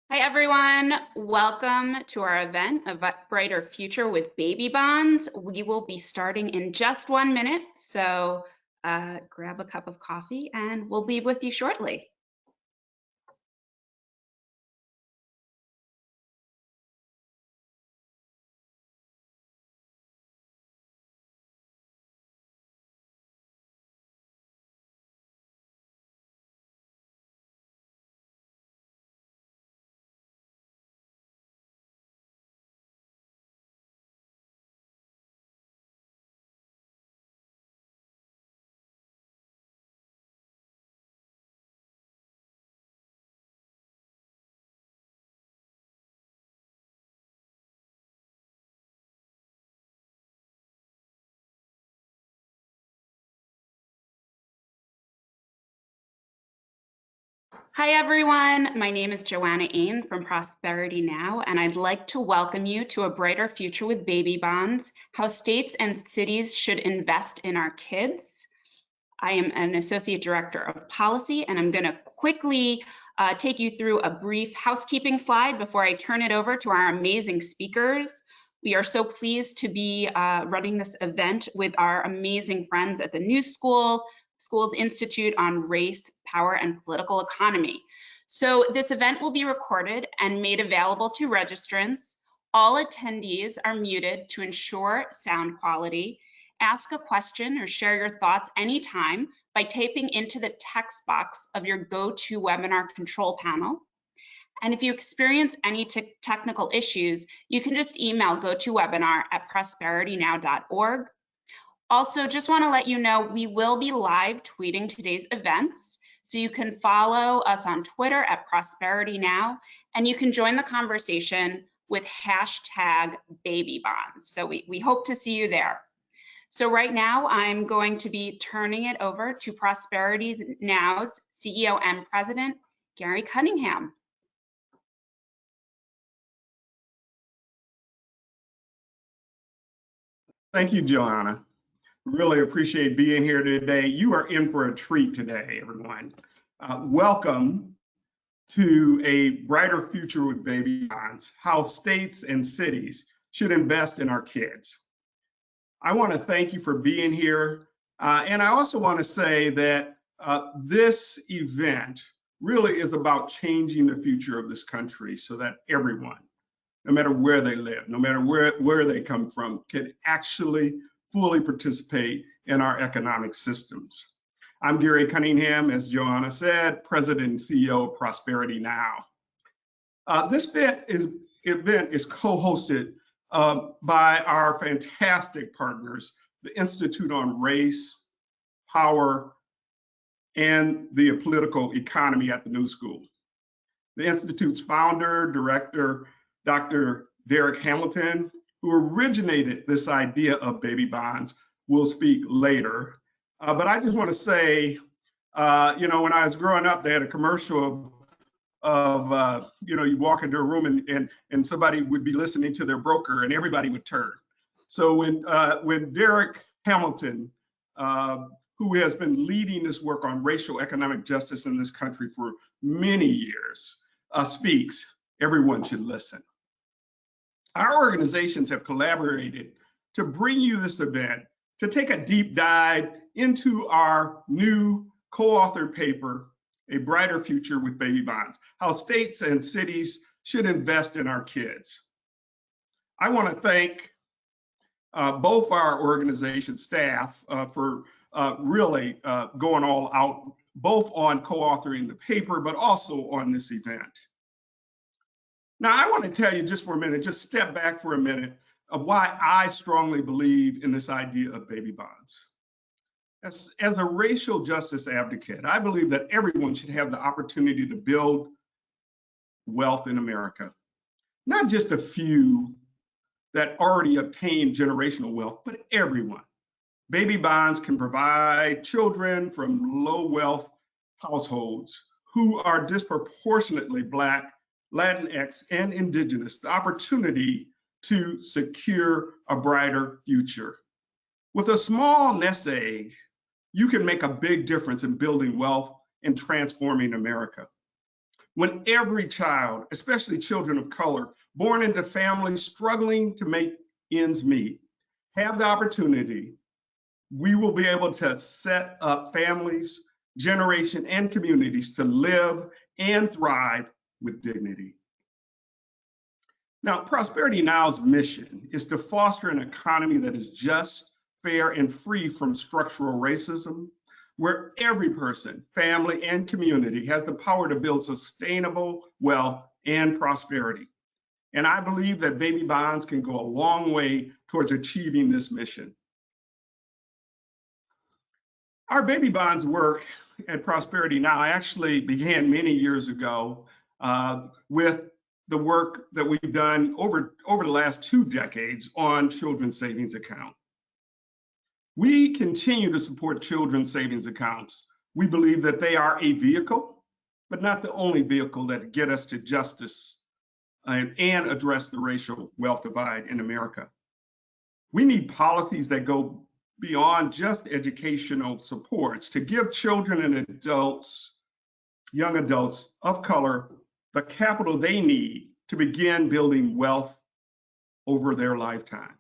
Hi, everyone. Welcome to our event, A Brighter Future with Baby Bonds. We will be starting in just 1 minute, so grab a cup of coffee and we'll be with you shortly. Hi, everyone. My name is Joanna Ain from Prosperity Now, and I'd like to welcome you to A Brighter Future with Baby Bonds, How States and Cities Should Invest in Our Kids. I am an Associate Director of Policy, and I'm going to quickly take you through a brief housekeeping slide before I turn it over to our amazing speakers. We are so pleased to be running this event with our amazing friends at the New School, Schools Institute on Race, Power, and Political Economy. So this event will be recorded and made available to registrants. All attendees are muted to ensure sound quality. Ask a question or share your thoughts anytime by typing into the text box of your GoToWebinar control panel. And if you experience any technical issues, you can just email GoToWebinar@prosperitynow.org. Also, just want to let you know we will be live tweeting today's events. So you can follow us on Twitter @ProsperityNow, and you can join the conversation with #BabyBonds. So we hope to see you there. So right now, I'm going to be turning it over to Prosperity Now's CEO and President, Gary Cunningham. Thank you, Joanna. Really appreciate being here today. You are in for a treat today, everyone. Welcome to A Brighter Future with Baby Bonds, How States and Cities Should Invest in Our Kids. I want to thank you for being here. And I also want to say that this event really is about changing the future of this country so that everyone, no matter where they live, no matter where they come from, can actually fully participate in our economic systems. I'm Gary Cunningham, as Joanna said, President and CEO of Prosperity Now. This event is co-hosted by our fantastic partners, the Institute on Race, Power, and the Political Economy at the New School. The Institute's founder, director, Dr. Derek Hamilton, who originated this idea of baby bonds, will speak later. But I just want to say, when I was growing up, they had a commercial of you walk into a room and somebody would be listening to their broker and everybody would turn. So when Derek Hamilton, who has been leading this work on racial economic justice in this country for many years, speaks, everyone should listen. Our organizations have collaborated to bring you this event to take a deep dive into our new co-authored paper, A Brighter Future with Baby Bonds, How States and Cities Should Invest in Our Kids. I want to thank both our organization staff for really going all out, both on co-authoring the paper, but also on this event. Now, I want to tell you just for a minute, just step back for a minute, of why I strongly believe in this idea of baby bonds. As a racial justice advocate, I believe that everyone should have the opportunity to build wealth in America. Not just a few that already obtained generational wealth, but everyone. Baby bonds can provide children from low wealth households who are disproportionately Black, Latinx, and Indigenous the opportunity to secure a brighter future. With a small nest egg, you can make a big difference in building wealth and transforming America. when every child, especially children of color, born into families struggling to make ends meet, have the opportunity, we will be able to set up families, generation, and communities to live and thrive with dignity. Now, Prosperity Now's mission is to foster an economy that is just, fair, and free from structural racism, where every person, family, and community has the power to build sustainable wealth and prosperity. And I believe that baby bonds can go a long way towards achieving this mission. Our baby bonds work at Prosperity Now actually began many years ago with the work that we've done over the last 2 decades on children's savings account. We continue to support children's savings accounts. We believe that they are a vehicle, but not the only vehicle that get us to justice and address the racial wealth divide in America. We need policies that go beyond just educational supports to give children and adults, young adults of color, the capital they need to begin building wealth over their lifetime.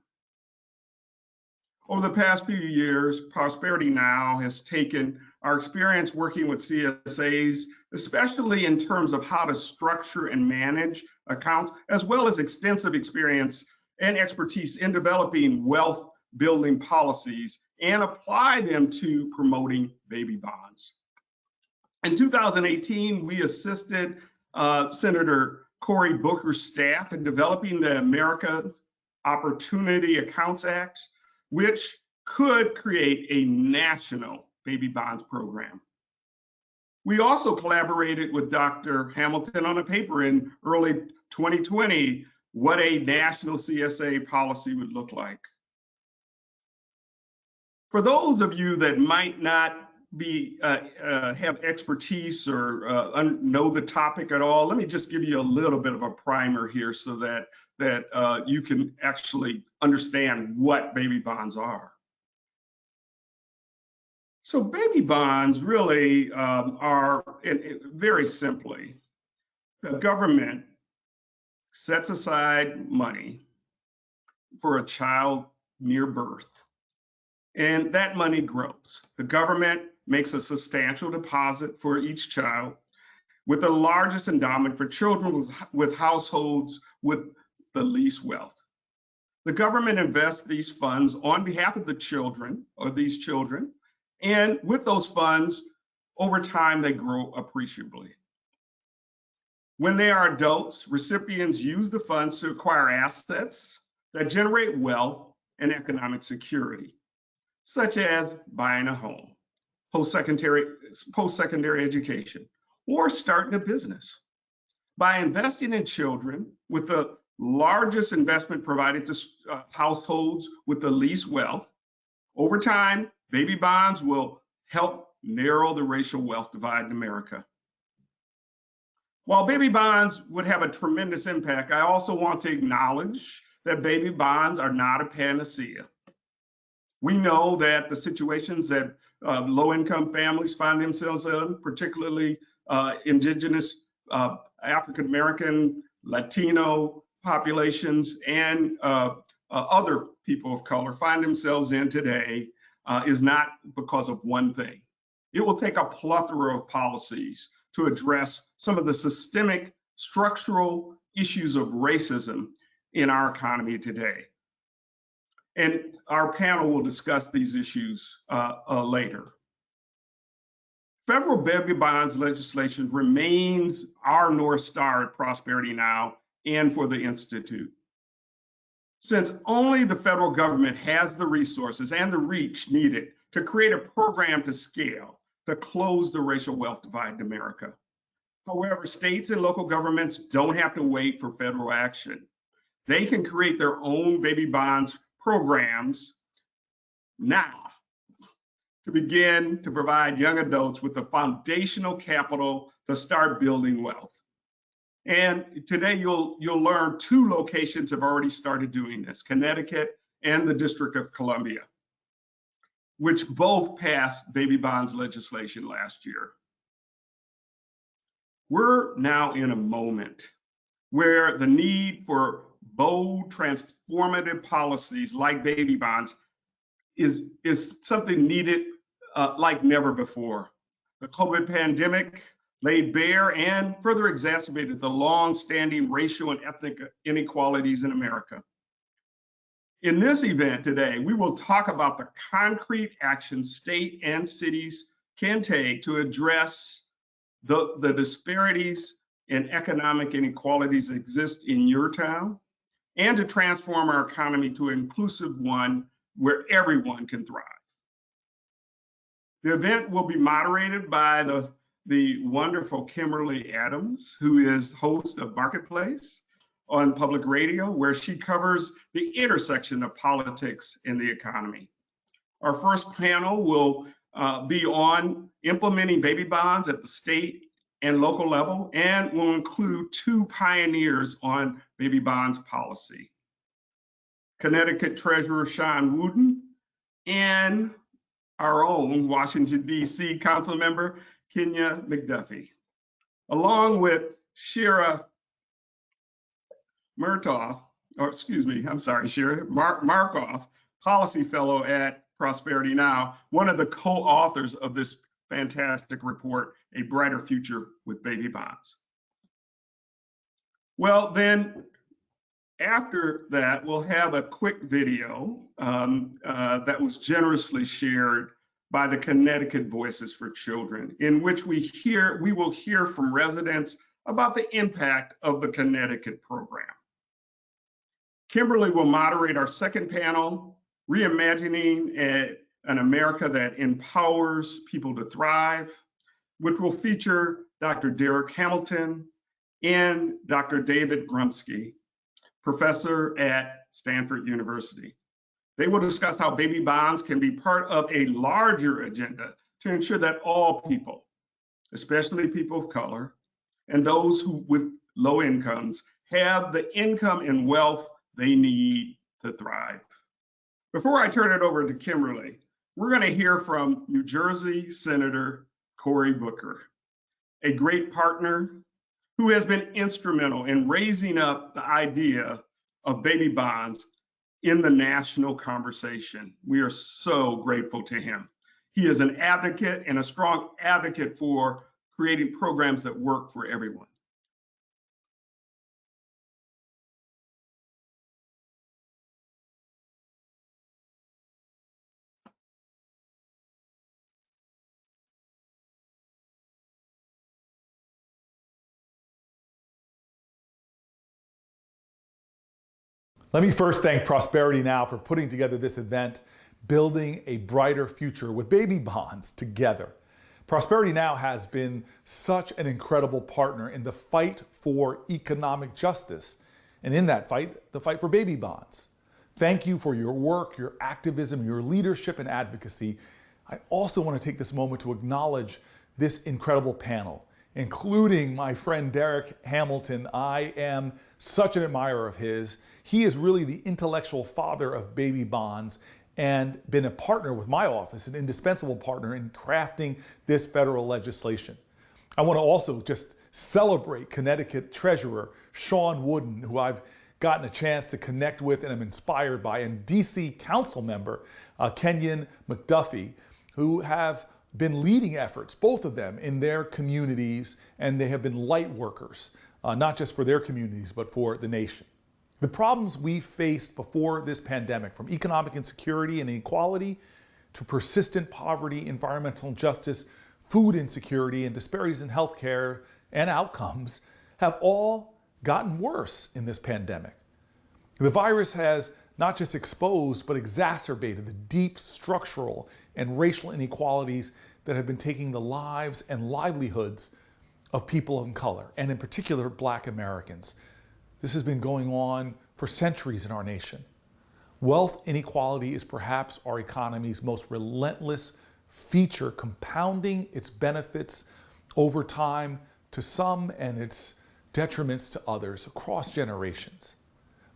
Over the past few years, Prosperity Now has taken our experience working with CSAs, especially in terms of how to structure and manage accounts, as well as extensive experience and expertise in developing wealth building policies and apply them to promoting baby bonds. In 2018, we assisted Senator Cory Booker's staff in developing the American Opportunity Accounts Act, which could create a national baby bonds program. We also collaborated with Dr. Hamilton on a paper in early 2020, what a national CSA policy would look like. For those of you that might not have expertise or know the topic at all, let me just give you a little bit of a primer here so that you can actually understand what baby bonds are. So baby bonds really are, very simply, the government sets aside money for a child near birth, and that money grows. The government makes a substantial deposit for each child, with the largest endowment for children with households with the least wealth. The government invests these funds on behalf of the children, or these children, and with those funds, over time, they grow appreciably. When they are adults, recipients use the funds to acquire assets that generate wealth and economic security, such as buying a home, post-secondary education, or starting a business. By investing in children with the largest investment provided to households with the least wealth, over time, baby bonds will help narrow the racial wealth divide in America. While baby bonds would have a tremendous impact, I also want to acknowledge that baby bonds are not a panacea. We know that the situations that low-income families find themselves in, particularly indigenous, African-American, Latino populations, and other people of color find themselves in today, is not because of one thing. It will take a plethora of policies to address some of the systemic structural issues of racism in our economy today. And our panel will discuss these issues later. Federal baby bonds legislation remains our North Star at Prosperity Now and for the Institute. Since only the federal government has the resources and the reach needed to create a program to scale to close the racial wealth divide in America. However, states and local governments don't have to wait for federal action. They can create their own baby bonds programs now to begin to provide young adults with the foundational capital to start building wealth. And today you'll learn 2 locations have already started doing this, Connecticut and the District of Columbia, which both passed baby bonds legislation last year. We're now in a moment where the need for bold, transformative policies like baby bonds is something needed like never before. The COVID pandemic laid bare and further exacerbated the long-standing racial and ethnic inequalities in America. In this event today, we will talk about the concrete actions state and cities can take to address the disparities and economic inequalities that exist in your town and to transform our economy to an inclusive one where everyone can thrive. The event will be moderated by the wonderful Kimberly Adams, who is host of Marketplace on public radio, where she covers the intersection of politics and the economy. Our first panel will be on implementing baby bonds at the state and local level, and will include two pioneers on baby bonds policy: Connecticut Treasurer Sean Wooden and our own Washington, D.C. Council member Kenya McDuffie, along with Shira Markoff, Policy Fellow at Prosperity Now, one of the co-authors of this fantastic report, A Brighter Future with Baby Bonds. Well, then after that, we'll have a quick video that was generously shared by the Connecticut Voices for Children, in which we will hear from residents about the impact of the Connecticut program. Kimberly will moderate our second panel, Reimagining an America that Empowers People to Thrive, which will feature Dr. Derek Hamilton and Dr. David Grumsky, professor at Stanford University. They will discuss how baby bonds can be part of a larger agenda to ensure that all people, especially people of color and those with low incomes, have the income and wealth they need to thrive. Before I turn it over to Kimberly, we're going to hear from New Jersey Senator Cory Booker, a great partner who has been instrumental in raising up the idea of baby bonds in the national conversation. We are so grateful to him. He is an advocate and a strong advocate for creating programs that work for everyone. Let me first thank Prosperity Now for putting together this event, Building a Brighter Future with Baby Bonds Together. Prosperity Now has been such an incredible partner in the fight for economic justice, and in that fight, the fight for baby bonds. Thank you for your work, your activism, your leadership and advocacy. I also want to take this moment to acknowledge this incredible panel, including my friend Derek Hamilton. I am such an admirer of his. He is really the intellectual father of baby bonds and been a partner with my office, an indispensable partner in crafting this federal legislation. I want to also just celebrate Connecticut Treasurer Sean Wooden, who I've gotten a chance to connect with and am inspired by, and DC Council member Kenya McDuffie, who have been leading efforts, both of them, in their communities, and they have been light workers, not just for their communities, but for the nation. The problems we faced before this pandemic, from economic insecurity and inequality to persistent poverty, environmental injustice, food insecurity, and disparities in healthcare and outcomes, have all gotten worse in this pandemic. The virus has not just exposed, but exacerbated the deep structural and racial inequalities that have been taking the lives and livelihoods of people of color, and in particular, Black Americans. This has been going on for centuries in our nation. Wealth inequality is perhaps our economy's most relentless feature, compounding its benefits over time to some and its detriments to others across generations.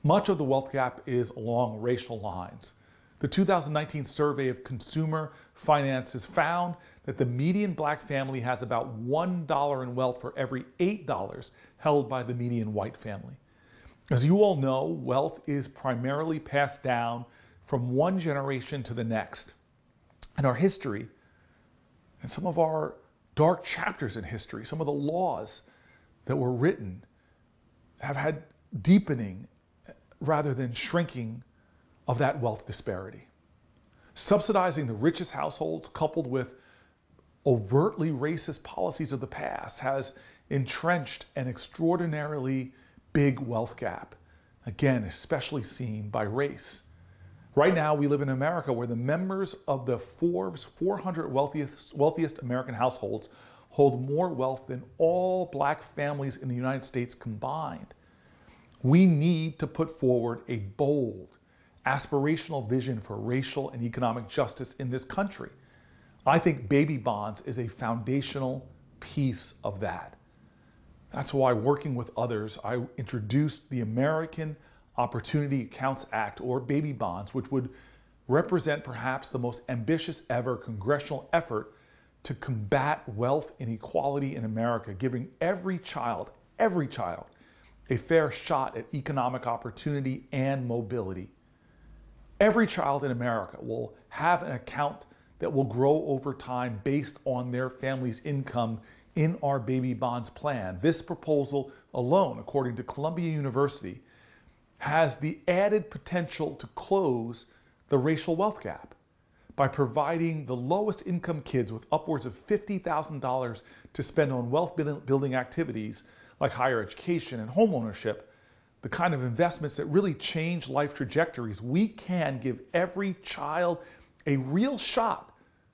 Much of the wealth gap is along racial lines. The 2019 survey of consumer finances found that the median black family has about $1 in wealth for every $8 held by the median white family. As you all know, wealth is primarily passed down from one generation to the next. And our history, and some of our dark chapters in history, some of the laws that were written have had deepening rather than shrinking of that wealth disparity. Subsidizing the richest households coupled with overtly racist policies of the past has entrenched an extraordinarily big wealth gap, again, especially seen by race. Right now, we live in America where the members of the Forbes 400 wealthiest American households hold more wealth than all black families in the United States combined. We need to put forward a bold, aspirational vision for racial and economic justice in this country. I think baby bonds is a foundational piece of that. That's why, working with others, I introduced the American Opportunity Accounts Act, or baby bonds, which would represent perhaps the most ambitious ever congressional effort to combat wealth inequality in America, giving every child, a fair shot at economic opportunity and mobility. Every child in America will have an account that will grow over time based on their family's income in our baby bonds plan. This proposal alone, according to Columbia University, has the added potential to close the racial wealth gap by providing the lowest income kids with upwards of $50,000 to spend on wealth building activities like higher education and homeownership, the kind of investments that really change life trajectories. We can give every child a real shot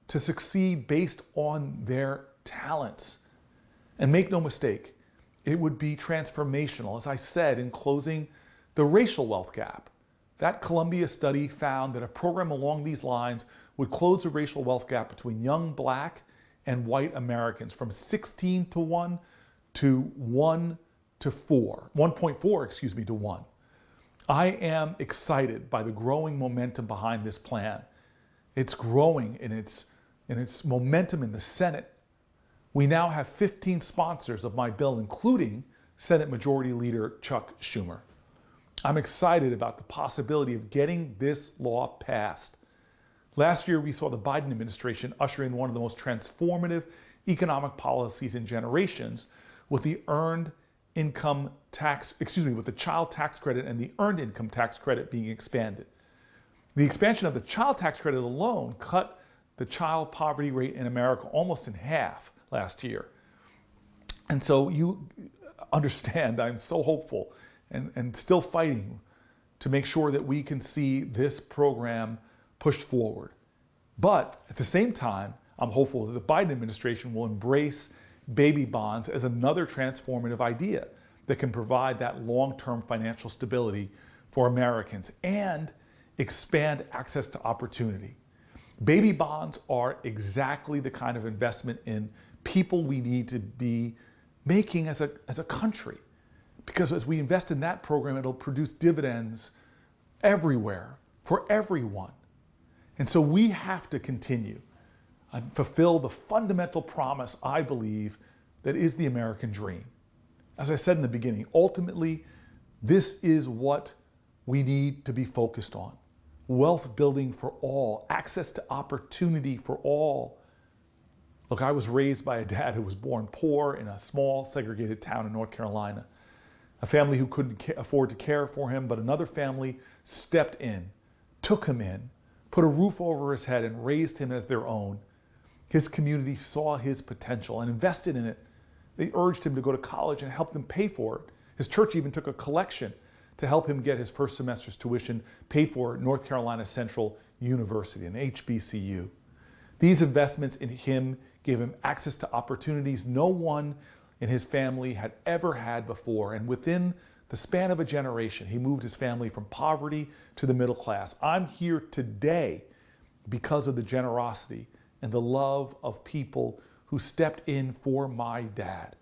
to succeed based on their talents. And make no mistake, it would be transformational, as I said, in closing the racial wealth gap. That Columbia study found that a program along these lines would close the racial wealth gap between young black and white Americans from 16 to 1 to 1 to 4, 1.4, to 1. I am excited by the growing momentum behind this plan. It's growing in its momentum in the Senate. We now have 15 sponsors of my bill, including Senate Majority Leader Chuck Schumer. I'm excited about the possibility of getting this law passed. Last year, we saw the Biden administration usher in one of the most transformative economic policies in generations with the with the child tax credit and the earned income tax credit being expanded. The expansion of the child tax credit alone cut the child poverty rate in America almost in half last year. And so you understand, I'm so hopeful and still fighting to make sure that we can see this program pushed forward. But at the same time, I'm hopeful that the Biden administration will embrace baby bonds as another transformative idea that can provide that long-term financial stability for Americans and expand access to opportunity. Baby bonds are exactly the kind of investment in people we need to be making as a country. Because as we invest in that program, it'll produce dividends everywhere for everyone. And so we have to continue and fulfill the fundamental promise, I believe, that is the American dream. As I said in the beginning, ultimately, this is what we need to be focused on. Wealth building for all, access to opportunity for all. Look, I was raised by a dad who was born poor in a small segregated town in North Carolina. A family who couldn't afford to care for him, but another family stepped in, took him in, put a roof over his head and raised him as their own. His community saw his potential and invested in it. They urged him to go to college and helped him pay for it. His church even took a collection to help him get his first semester's tuition paid for at North Carolina Central University, an HBCU. These investments in him gave him access to opportunities no one in his family had ever had before. And within the span of a generation, he moved his family from poverty to the middle class. I'm here today because of the generosity and the love of people who stepped in for my dad.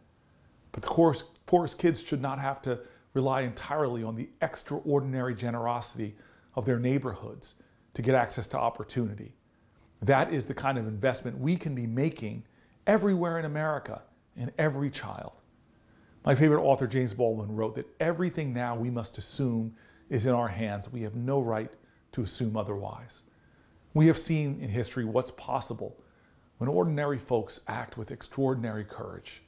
But the poorest kids should not have to rely entirely on the extraordinary generosity of their neighborhoods to get access to opportunity. That is the kind of investment we can be making everywhere in America, in every child. My favorite author, James Baldwin, wrote that everything now we must assume is in our hands. We have no right to assume otherwise. We have seen in history what's possible when ordinary folks act with extraordinary courage.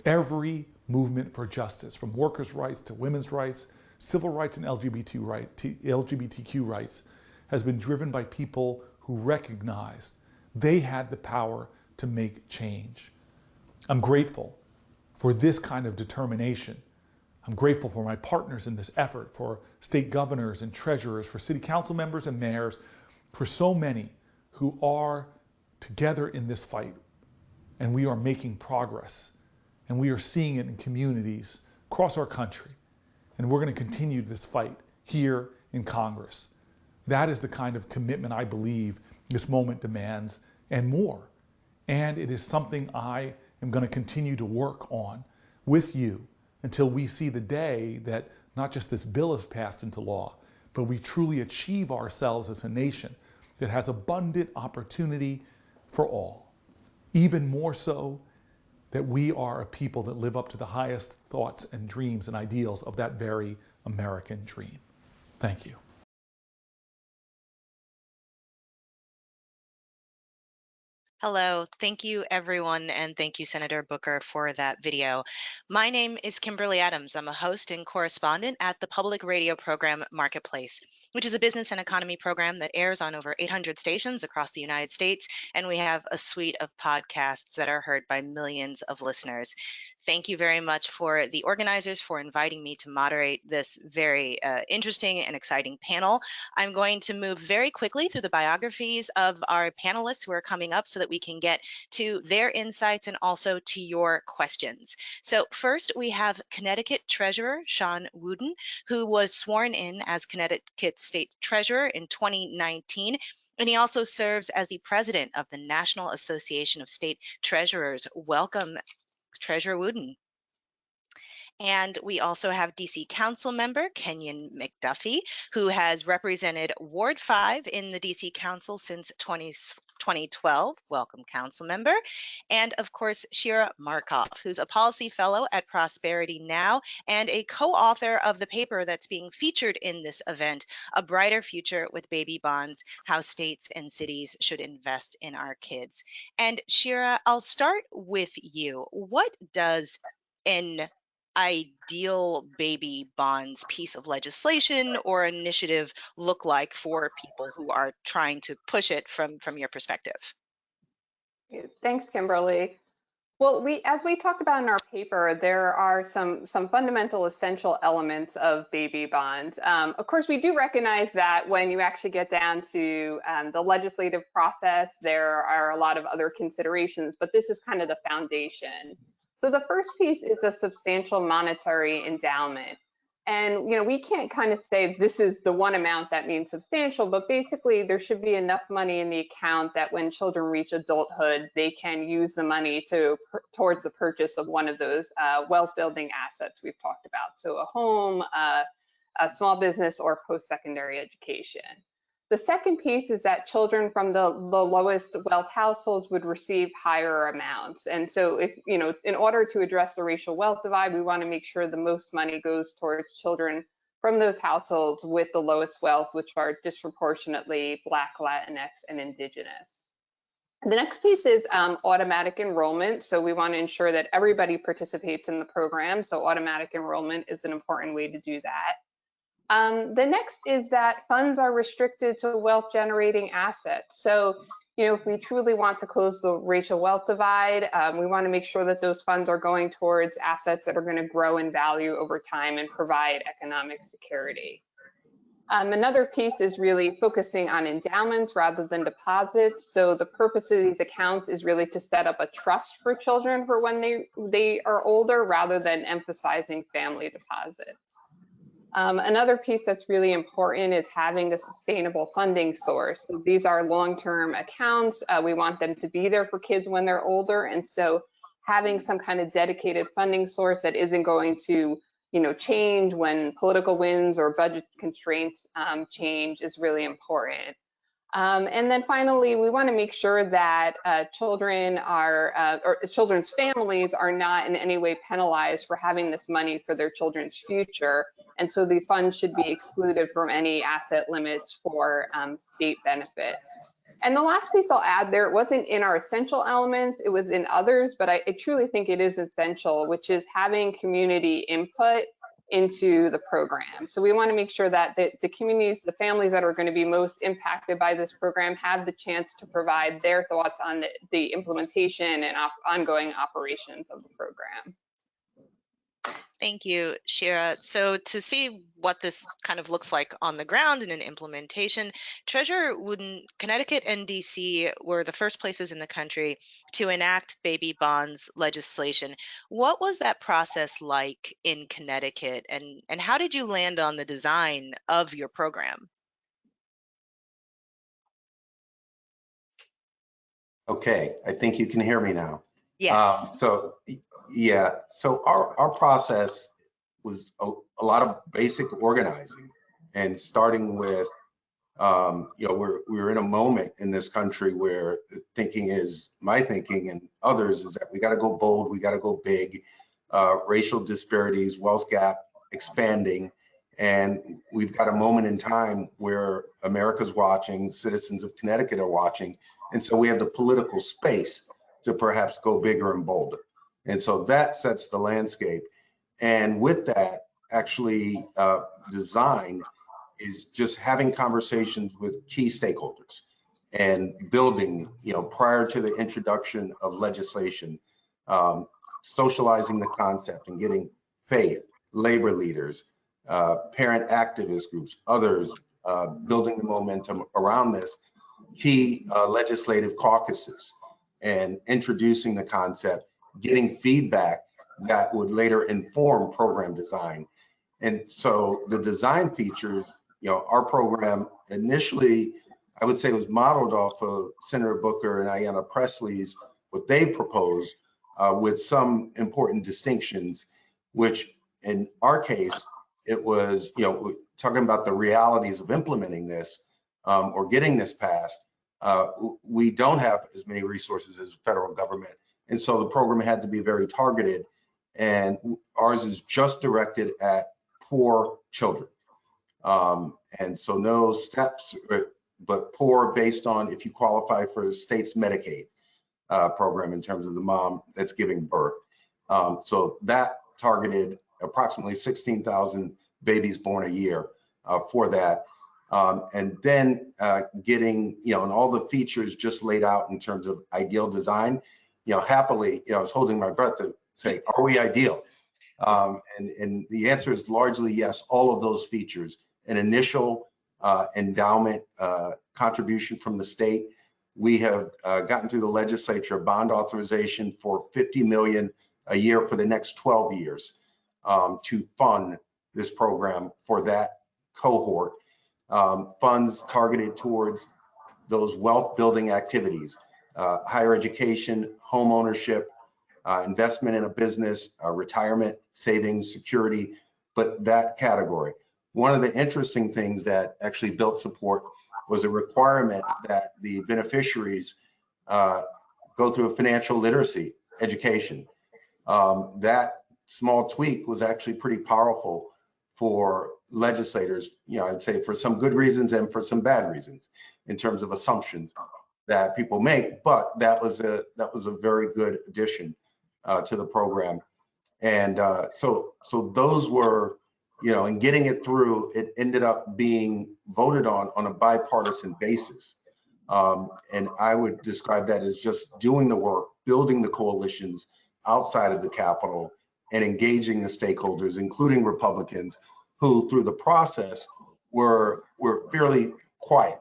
Every movement for justice, from workers' rights to women's rights, civil rights and LGBTQ rights, has been driven by people who recognized they had the power to make change. I'm grateful for this kind of determination. I'm grateful for my partners in this effort, for state governors and treasurers, for city council members and mayors, for so many who are together in this fight. And we are making progress. And we are seeing it in communities across our country. And we're going to continue this fight here in Congress. That is the kind of commitment I believe this moment demands, and more. And it is something I am going to continue to work on with you until we see the day that not just this bill is passed into law, but we truly achieve ourselves as a nation that has abundant opportunity for all. Even more so, that we are a people that live up to the highest thoughts and dreams and ideals of that very American dream. Thank you. Hello, thank you everyone, and thank you Senator Booker for that video. My name is Kimberly Adams. I'm a host and correspondent at the public radio program Marketplace, which is a business and economy program that airs on over 800 stations across the United States, and we have a suite of podcasts that are heard by millions of listeners. Thank you very much for the organizers for inviting me to moderate this very interesting and exciting panel. I'm going to move very quickly through the biographies of our panelists who are coming up so that we can get to their insights and also to your questions. So first we have Connecticut Treasurer Sean Wooden, who was sworn in as Connecticut State Treasurer in 2019. And he also serves as the president of the National Association of State Treasurers. Welcome, Treasurer Wooden. And we also have DC Council member Kenyon McDuffie, who has represented Ward 5 in the DC Council since 2012. Welcome, Council member. And of course, Shira Markov, who's a policy fellow at Prosperity Now and a co-author of the paper that's being featured in this event, A Brighter Future with Baby Bonds, How States and Cities Should Invest in Our Kids. And Shira, I'll start with you. What does an ideal baby bonds piece of legislation or initiative look like for people who are trying to push it from your perspective? Thanks, Kimberly. Well, as we talked about in our paper, there are some fundamental essential elements of baby bonds. Of course, we do recognize that when you actually get down to the legislative process, there are a lot of other considerations, but this is kind of the foundation. So the first piece is a substantial monetary endowment. And, we can't kind of say this is the one amount that means substantial, but basically there should be enough money in the account that when children reach adulthood, they can use the money towards the purchase of one of those wealth building assets we've talked about. So a home, a small business, or post-secondary education. The second piece is that children from the lowest wealth households would receive higher amounts. And so if, in order to address the racial wealth divide, we want to make sure the most money goes towards children from those households with the lowest wealth, which are disproportionately Black, Latinx, and Indigenous. The next piece is automatic enrollment. So we want to ensure that everybody participates in the program. So automatic enrollment is an important way to do that. The next is that funds are restricted to wealth generating assets. So, if we truly want to close the racial wealth divide, we want to make sure that those funds are going towards assets that are going to grow in value over time and provide economic security. Another piece is really focusing on endowments rather than deposits. So the purpose of these accounts is really to set up a trust for children for when they are older rather than emphasizing family deposits. Another piece that's really important is having a sustainable funding source. So these are long-term accounts. We want them to be there for kids when they're older. And so having some kind of dedicated funding source that isn't going to, change when political winds or budget constraints change is really important. And then finally, we want to make sure that children are, or children's families are not in any way penalized for having this money for their children's future. And so the fund should be excluded from any asset limits for state benefits. And the last piece I'll add there, it wasn't in our essential elements, it was in others, but I truly think it is essential, which is having community input into the program. So we want to make sure that the communities, the families that are going to be most impacted by this program have the chance to provide their thoughts on the implementation and ongoing operations of the program. Thank you, Shira. So to see what this kind of looks like on the ground in an implementation, Connecticut and DC were the first places in the country to enact baby bonds legislation. What was that process like in Connecticut, and how did you land on the design of your program? Okay, I think you can hear me now. Yes. So our process was a lot of basic organizing, and starting with, we're in a moment in this country where my thinking and others is that we got to go bold, we got to go big, racial disparities, wealth gap expanding, and we've got a moment in time where America's watching, citizens of Connecticut are watching, and so we have the political space to perhaps go bigger and bolder. And so that sets the landscape. And with that, actually designed is just having conversations with key stakeholders and building, prior to the introduction of legislation, socializing the concept and getting faith, labor leaders, parent activist groups, others, building the momentum around this, key legislative caucuses, and introducing the concept, getting feedback that would later inform program design. And so the design features, our program initially, I would say, was modeled off of Senator Booker and Ayanna Pressley's, what they proposed, with some important distinctions, which in our case, it was, talking about the realities of implementing this or getting this passed. We don't have as many resources as the federal government. And so the program had to be very targeted, and ours is just directed at poor children. And so no steps, but poor based on if you qualify for the state's Medicaid program in terms of the mom that's giving birth. So that targeted approximately 16,000 babies born a year for that. And then getting, and all the features just laid out in terms of ideal design, happily, I was holding my breath to say, are we ideal? And the answer is largely yes, all of those features. An initial endowment contribution from the state. We have gotten through the legislature bond authorization for $50 million a year for the next 12 years to fund this program for that cohort. Funds targeted towards those wealth building activities, higher education, home ownership, investment in a business, retirement, savings, security, but that category. One of the interesting things that actually built support was a requirement that the beneficiaries go through a financial literacy education. That small tweak was actually pretty powerful for legislators, I'd say for some good reasons and for some bad reasons in terms of assumptions that people make, but that was a very good addition to the program. And so those were, and getting it through, it ended up being voted on a bipartisan basis. And I would describe that as just doing the work, building the coalitions outside of the Capitol and engaging the stakeholders, including Republicans, who through the process were fairly quiet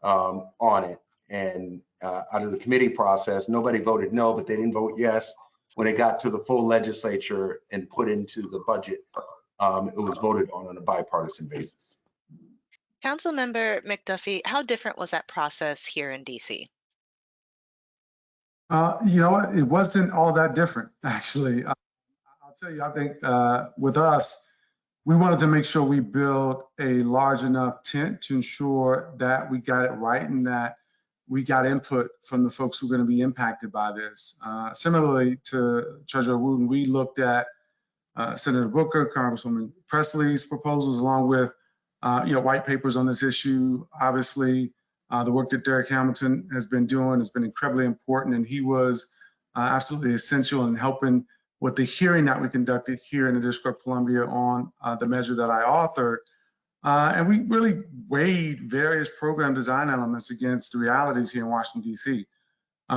on it. And out of the committee process, nobody voted no, but they didn't vote yes. When it got to the full legislature and put into the budget, it was voted on a bipartisan basis. Councilmember McDuffie, how different was that process here in DC? You know what? It wasn't all that different, actually. I'll tell you, I think with us, we wanted to make sure we built a large enough tent to ensure that we got it right and that we got input from the folks who are going to be impacted by this. Similarly to Treasurer Wooten, we looked at Senator Booker, Congresswoman Presley's proposals, along with white papers on this issue. Obviously, the work that Derek Hamilton has been doing has been incredibly important, and he was absolutely essential in helping with the hearing that we conducted here in the District of Columbia on the measure that I authored. And we really weighed various program design elements against the realities here in Washington, D.C.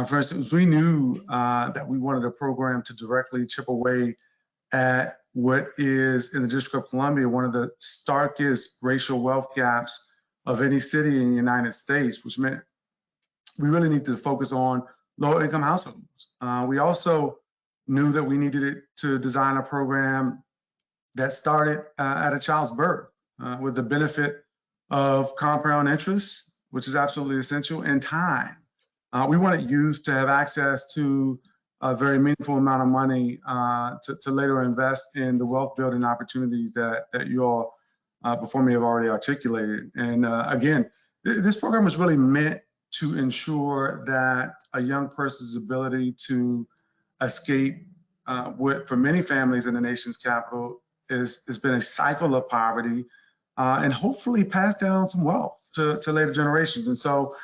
For instance, we knew that we wanted a program to directly chip away at what is in the District of Columbia one of the starkest racial wealth gaps of any city in the United States, which meant we really need to focus on lower income households. We also knew that we needed to design a program that started at a child's birth with the benefit of compound interest, which is absolutely essential, and time. We wanted youth to have access to a very meaningful amount of money to later invest in the wealth building opportunities that you all before me have already articulated. And again, this program was really meant to ensure that a young person's ability to escape what for many families in the nation's capital has been a cycle of poverty and hopefully pass down some wealth to later generations. And so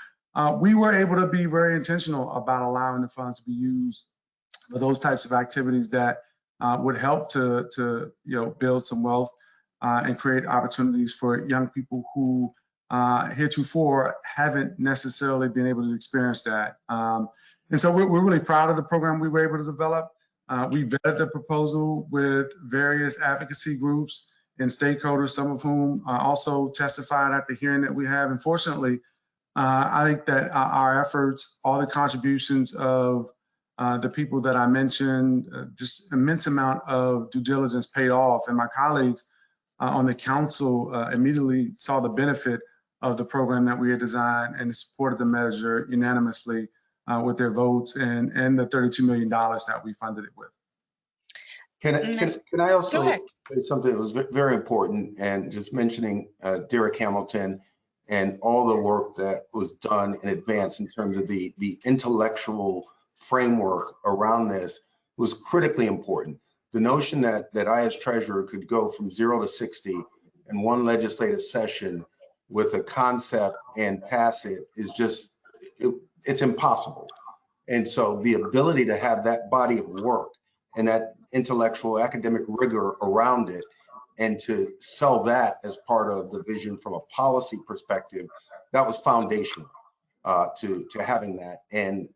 we were able to be very intentional about allowing the funds to be used for those types of activities that would help to build some wealth and create opportunities for young people who heretofore haven't necessarily been able to experience that. And so we're really proud of the program we were able to develop. We vetted the proposal with various advocacy groups and stakeholders, some of whom also testified at the hearing that we have. And fortunately, I think that our efforts, all the contributions of the people that I mentioned, just immense amount of due diligence paid off. And my colleagues on the council immediately saw the benefit of the program that we had designed and supported the measure unanimously with their votes and the $32 million that we funded it with. Can I also say something that was very important, and just mentioning Derek Hamilton and all the work that was done in advance in terms of the intellectual framework around this was critically important. The notion that I as treasurer could go from 0 to 60 in one legislative session with a concept and pass it is just, it's impossible. And so the ability to have that body of work and that intellectual academic rigor around it and to sell that as part of the vision from a policy perspective, that was foundational to having that. And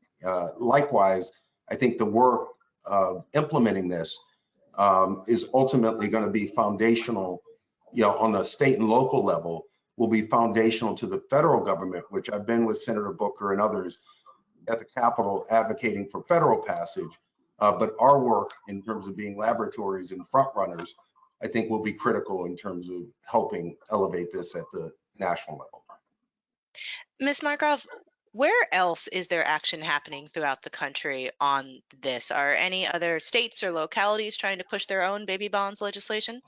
likewise, I think the work of implementing this is ultimately going to be foundational, on a state and local level, will be foundational to the federal government, which I've been with Senator Booker and others at the Capitol advocating for federal passage. But our work in terms of being laboratories and front runners, I think will be critical in terms of helping elevate this at the national level. Ms. Markgraf, where else is there action happening throughout the country on this? Are any other states or localities trying to push their own baby bonds legislation?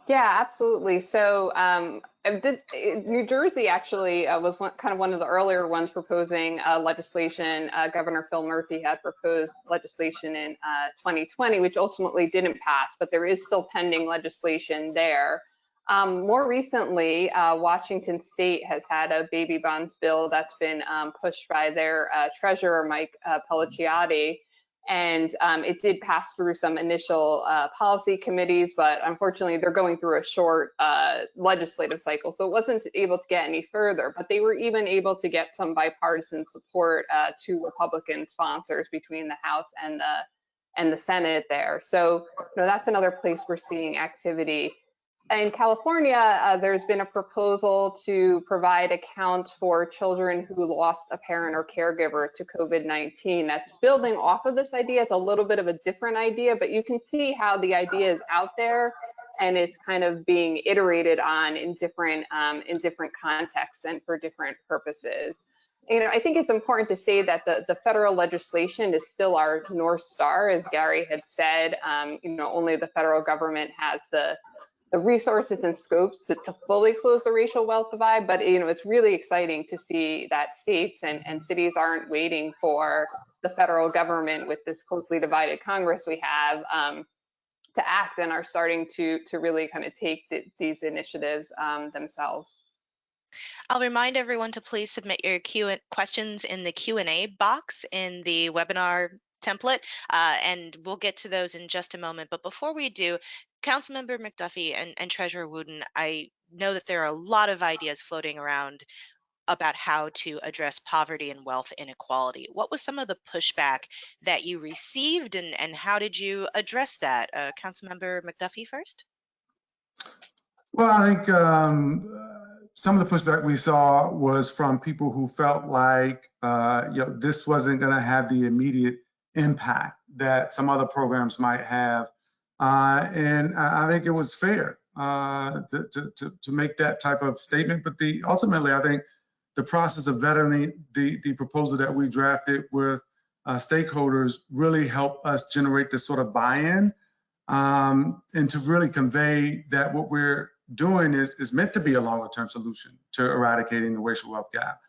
Yeah, absolutely. So New Jersey actually was one of the earlier ones proposing legislation. Governor Phil Murphy had proposed legislation in 2020, which ultimately didn't pass, but there is still pending legislation there. More recently, Washington State has had a baby bonds bill that's been pushed by their treasurer, Mike Pelliciotti. And it did pass through some initial policy committees, but unfortunately they're going through a short legislative cycle. So it wasn't able to get any further, but they were even able to get some bipartisan support to Republican sponsors between the House and the Senate there. So that's another place we're seeing activity. In California, there's been a proposal to provide accounts for children who lost a parent or caregiver to COVID-19. That's building off of this idea. It's a little bit of a different idea, but you can see how the idea is out there and it's kind of being iterated on in different contexts and for different purposes. I think it's important to say that the federal legislation is still our North Star, as Gary had said. Only the federal government has the the resources and scopes to fully close the racial wealth divide. But it's really exciting to see that states and cities aren't waiting for the federal government with this closely divided Congress we have to act, and are starting to really kind of take these initiatives themselves. I'll remind everyone to please submit your questions in the Q&A box in the webinar template, and we'll get to those in just a moment. But before we do, Councilmember McDuffie and Treasurer Wooten, I know that there are a lot of ideas floating around about how to address poverty and wealth inequality. What was some of the pushback that you received, and how did you address that? Councilmember McDuffie first. Well, I think some of the pushback we saw was from people who felt like this wasn't going to have the immediate impact that some other programs might have, and I think it was fair to make that type of statement. But ultimately, I think the process of vetting the proposal that we drafted with stakeholders really helped us generate this sort of buy-in, and to really convey that what we're doing is meant to be a longer-term solution to eradicating the racial wealth gap.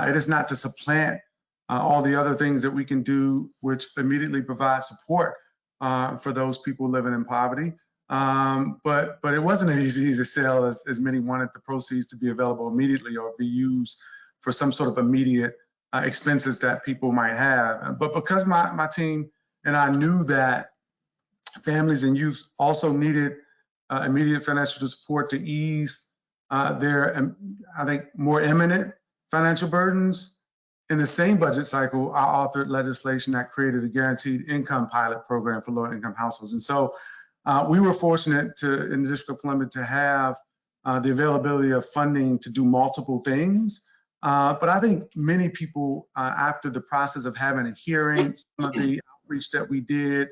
It is not to supplant all the other things that we can do, which immediately provide support for those people living in poverty. But it wasn't as easy to sell as many wanted the proceeds to be available immediately or be used for some sort of immediate expenses that people might have. But because my team and I knew that families and youth also needed immediate financial support to ease their, I think, more imminent financial burdens. In the same budget cycle, I authored legislation that created a guaranteed income pilot program for low-income households. And so we were fortunate in the District of Columbia to have the availability of funding to do multiple things. But I think many people, after the process of having a hearing, some of the outreach that we did,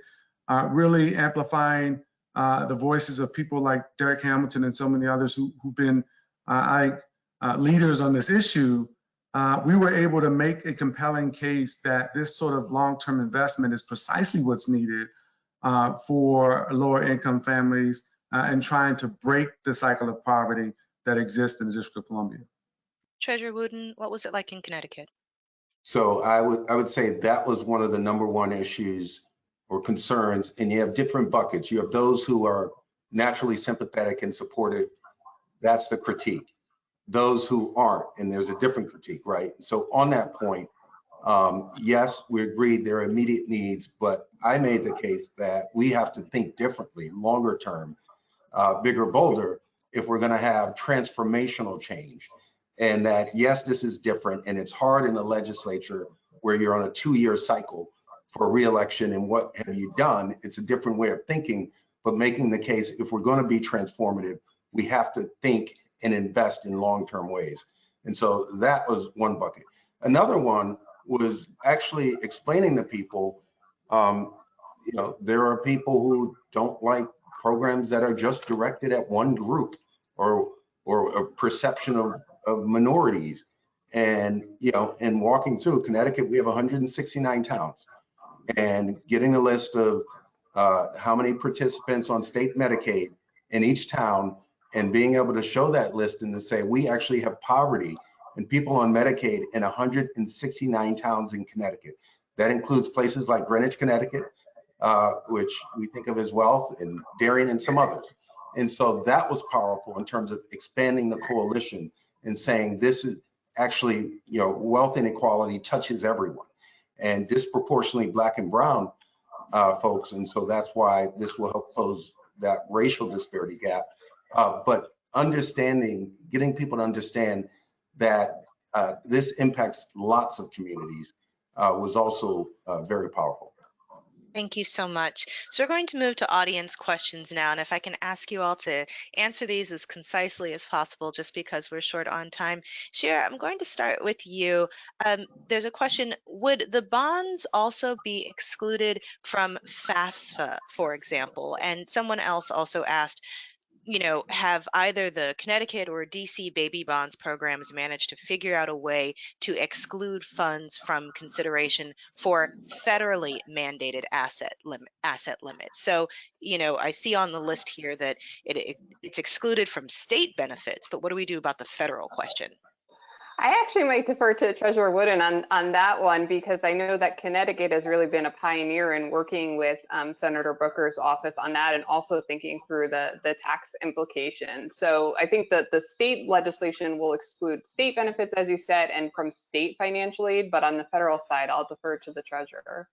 really amplifying the voices of people like Derek Hamilton and so many others who've been leaders on this issue, we were able to make a compelling case that this sort of long-term investment is precisely what's needed for lower income families and trying to break the cycle of poverty that exists in the District of Columbia. Treasurer Wooten, what was it like in Connecticut? So I would say that was one of the #1 issues or concerns, and you have different buckets. You have those who are naturally sympathetic and supportive. That's the critique. Those who aren't, and there's a different critique, right? So on that point, yes, we agreed there are immediate needs, but I made the case that we have to think differently, longer term, bigger, bolder, if we're gonna have transformational change. And that, yes, this is different, and it's hard in the legislature where you're on a 2-year cycle for re-election, and what have you done? It's a different way of thinking, but making the case, if we're gonna be transformative, we have to think and invest in long-term ways. And so that was one bucket. Another one was actually explaining to people, there are people who don't like programs that are just directed at one group or a perception of minorities. And, and walking through Connecticut, we have 169 towns, and getting a list of how many participants on state Medicaid in each town, and being able to show that list and to say, we actually have poverty and people on Medicaid in 169 towns in Connecticut. That includes places like Greenwich, Connecticut, which we think of as wealth, and Darien and some others. And so that was powerful in terms of expanding the coalition and saying this is actually, wealth inequality touches everyone, and disproportionately Black and brown folks. And so that's why this will help close that racial disparity gap. But getting people to understand that this impacts lots of communities was also very powerful. Thank you so much. So we're going to move to audience questions now, and if I can ask you all to answer these as concisely as possible, just because we're short on time. Shira, I'm going to start with you. There's a question: would the bonds also be excluded from FAFSA, for example? And someone else also asked, have either the Connecticut or DC baby bonds programs managed to figure out a way to exclude funds from consideration for federally mandated asset limits. So, I see on the list here that it's excluded from state benefits, but what do we do about the federal question? I actually might defer to Treasurer Wooden on that one, because I know that Connecticut has really been a pioneer in working with Senator Booker's office on that, and also thinking through the tax implications. So I think that the state legislation will exclude state benefits, as you said, and from state financial aid, but on the federal side, I'll defer to the treasurer.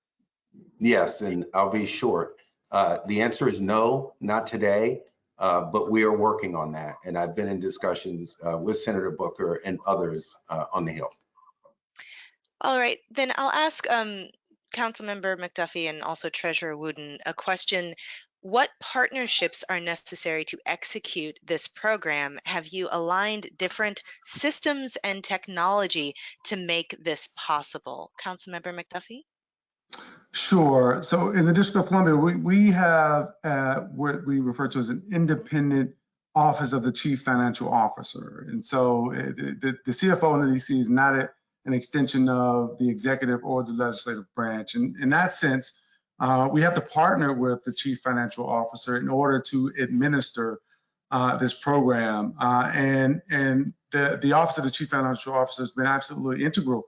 Yes, and I'll be short. The answer is no, not today, but we are working on that. And I've been in discussions with Senator Booker and others on the Hill. All right, then I'll ask Councilmember McDuffie and also Treasurer Wooden a question. What partnerships are necessary to execute this program? Have you aligned different systems and technology to make this possible? Councilmember McDuffie? Sure. So in the District of Columbia, we have what we refer to as an independent office of the chief financial officer. And so the CFO in the DC is not an extension of the executive or the legislative branch. And in that sense, we have to partner with the chief financial officer in order to administer this program. And the office of the chief financial officer has been absolutely integral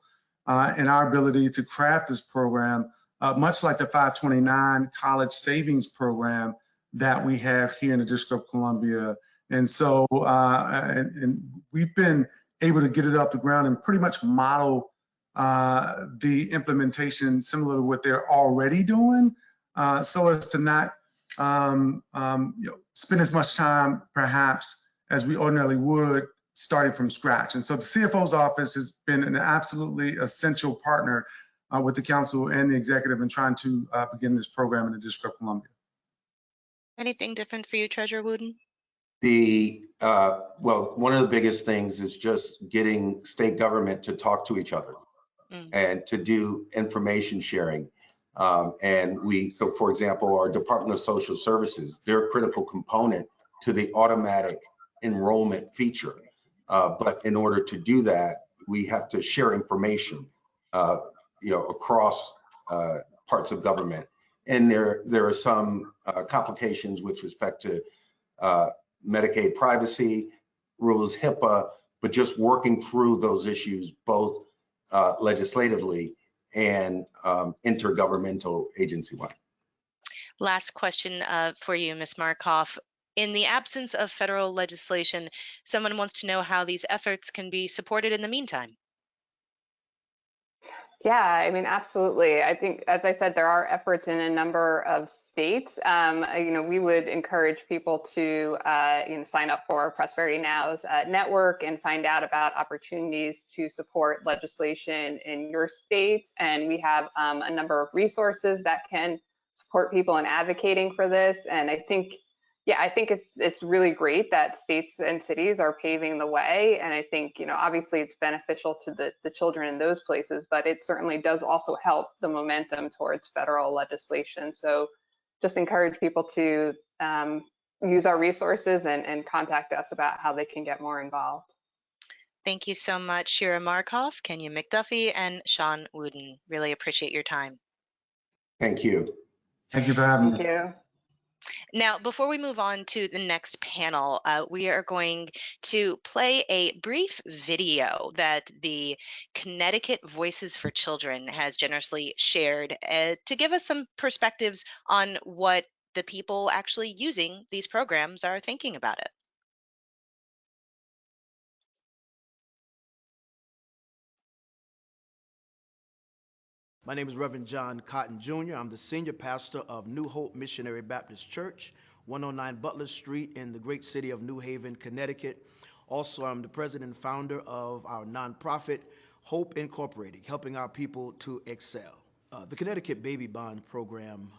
in our ability to craft this program, much like the 529 college savings program that we have here in the District of Columbia. And so, and we've been able to get it off the ground and pretty much model the implementation similar to what they're already doing, so as to not spend as much time perhaps as we ordinarily would starting from scratch. And so the CFO's office has been an absolutely essential partner with the council and the executive in trying to begin this program in the District of Columbia. Anything different for you, Treasurer Wooden? Well, one of the biggest things is just getting state government to talk to each other and to do information sharing. So for example, our Department of Social Services, they're a critical component to the automatic enrollment feature. But in order to do that, we have to share information, across parts of government. And there are some complications with respect to Medicaid privacy rules, HIPAA, but just working through those issues, both legislatively and intergovernmental agency-wide. Last question for you, Ms. Markoff. In the absence of federal legislation, someone wants to know how these efforts can be supported in the meantime. Yeah, I mean, absolutely. I think, as I said, there are efforts in a number of states. We would encourage people to, sign up for Prosperity Now's network and find out about opportunities to support legislation in your states. And we have a number of resources that can support people in advocating for this. And I think it's really great that states and cities are paving the way. And I think, obviously it's beneficial to the children in those places, but it certainly does also help the momentum towards federal legislation. So just encourage people to use our resources and contact us about how they can get more involved. Thank you so much, Shira Markoff, Kenya McDuffie, and Sean Wooden. Really appreciate your time. Thank you. Thank you for having me. Thank you. Now, before we move on to the next panel, we are going to play a brief video that the Connecticut Voices for Children has generously shared to give us some perspectives on what the people actually using these programs are thinking about it. My name is Reverend John Cotton Jr. I'm the senior pastor of New Hope Missionary Baptist Church, 109 Butler Street in the great city of New Haven, Connecticut. Also, I'm the president and founder of our nonprofit, Hope Incorporated, helping our people to excel. The Connecticut Baby Bond Program,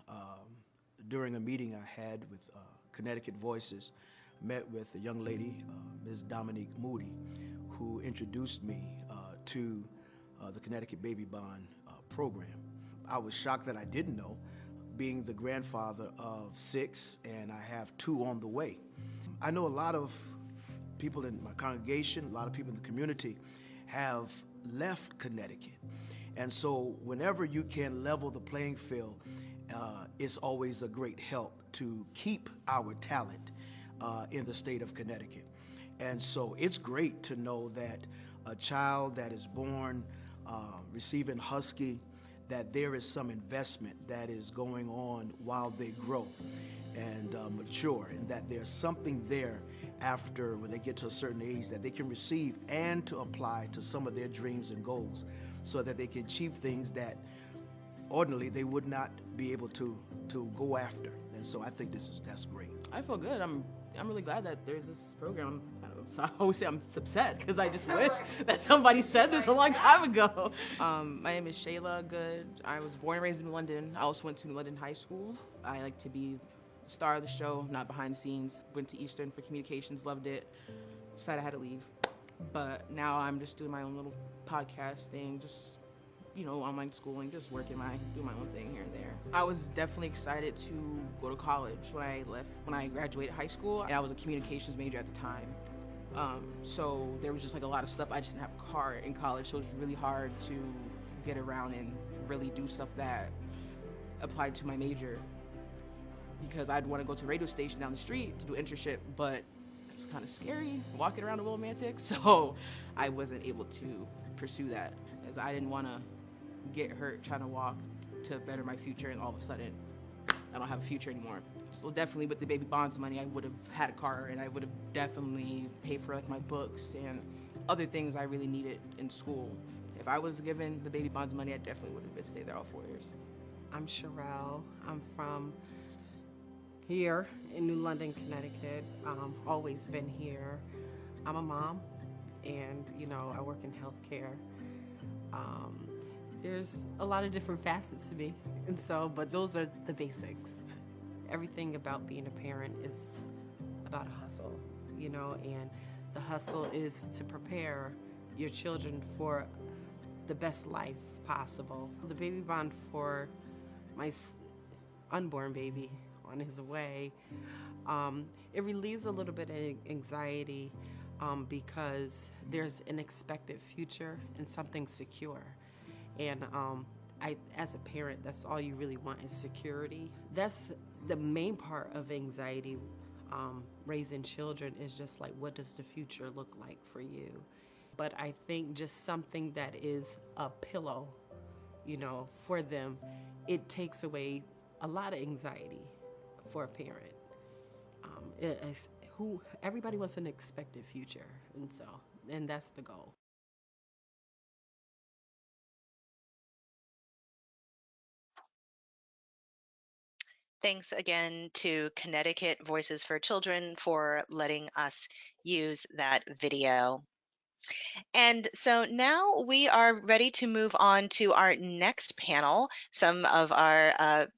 during a meeting I had with Connecticut Voices, met with a young lady, Ms. Dominique Moody, who introduced me to the Connecticut Baby Bond program. I was shocked that I didn't know, being the grandfather of 6 and I have 2 on the way. I know a lot of people in my congregation, a lot of people in the community have left Connecticut. And so whenever you can level the playing field, it's always a great help to keep our talent in the state of Connecticut. And so it's great to know that a child that is born receiving Husky, that there is some investment that is going on while they grow and mature, and that there's something there after when they get to a certain age that they can receive and to apply to some of their dreams and goals so that they can achieve things that ordinarily they would not be able to go after. And so I think that's great. I feel good. I'm really glad that there's this program. So I always say I'm upset because I just wish that somebody said this a long time ago. My name is Shayla Good. I was born and raised in London. I also went to New London High School. I like to be the star of the show, not behind the scenes. Went to Eastern for communications, loved it. Decided I had to leave. But now I'm just doing my own little podcast thing, just, you know, online schooling, just doing my own thing here and there. I was definitely excited to go to college when I graduated high school. And I was a communications major at the time. So there was just like a lot of stuff. I just didn't have a car in college, so it was really hard to get around and really do stuff that applied to my major, because I'd want to go to a radio station down the street to do internship, but it's kind of scary walking around the Willimantic, so I wasn't able to pursue that, as I didn't want to get hurt trying to walk to better my future, and all of a sudden I don't have a future anymore. So definitely with the baby bonds money, I would have had a car, and I would have definitely paid for like my books and other things I really needed in school. If I was given the baby bonds money, I definitely would have stayed there all 4 years. I'm Sherelle. I'm from here in New London, Connecticut. Always been here. I'm a mom, and you know, I work in healthcare. There's a lot of different facets to me, and so, but those are the basics. Everything about being a parent is about a hustle, you know, and the hustle is to prepare your children for the best life possible. The baby bond for my unborn baby on his way, it relieves a little bit of anxiety because there's an expected future and something secure. And as a parent, that's all you really want is security. That's the main part of anxiety. Raising children is just like, what does the future look like for you? But I think just something that is a pillow, you know, for them, it takes away a lot of anxiety for a parent. Everybody wants an expected future, and that's the goal. Thanks again to Connecticut Voices for Children for letting us use that video. And so now we are ready to move on to our next panel. Some of our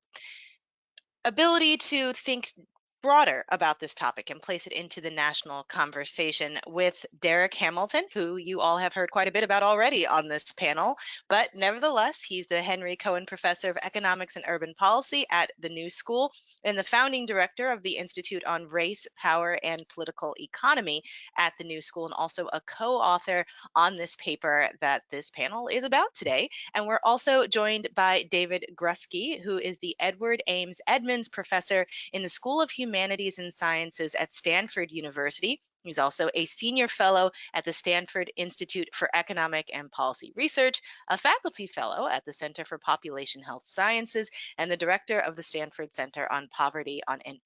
ability to think broader about this topic and place it into the national conversation with Derek Hamilton, who you all have heard quite a bit about already on this panel. But nevertheless, he's the Henry Cohen Professor of Economics and Urban Policy at the New School and the founding director of the Institute on Race, Power, and Political Economy at the New School, and also a co-author on this paper that this panel is about today. And we're also joined by David Grusky, who is the Edward Ames Edmonds Professor in the School of Humanities and Sciences at Stanford University. He's also a senior fellow at the Stanford Institute for Economic and Policy Research, a faculty fellow at the Center for Population Health Sciences, and the director of the Stanford Center on Poverty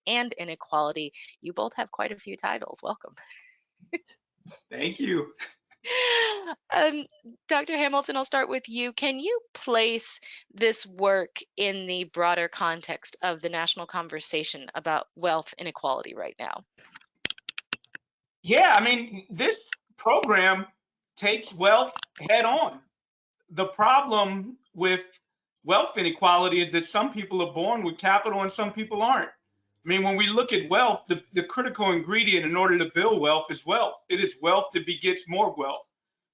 and Inequality. You both have quite a few titles. Welcome. Thank you. Dr. Hamilton, I'll start with you. Can you place this work in the broader context of the national conversation about wealth inequality right now? Yeah, I mean, this program takes wealth head on. The problem with wealth inequality is that some people are born with capital and some people aren't. I mean, when we look at wealth, the critical ingredient in order to build wealth is wealth. It is wealth that begets more wealth.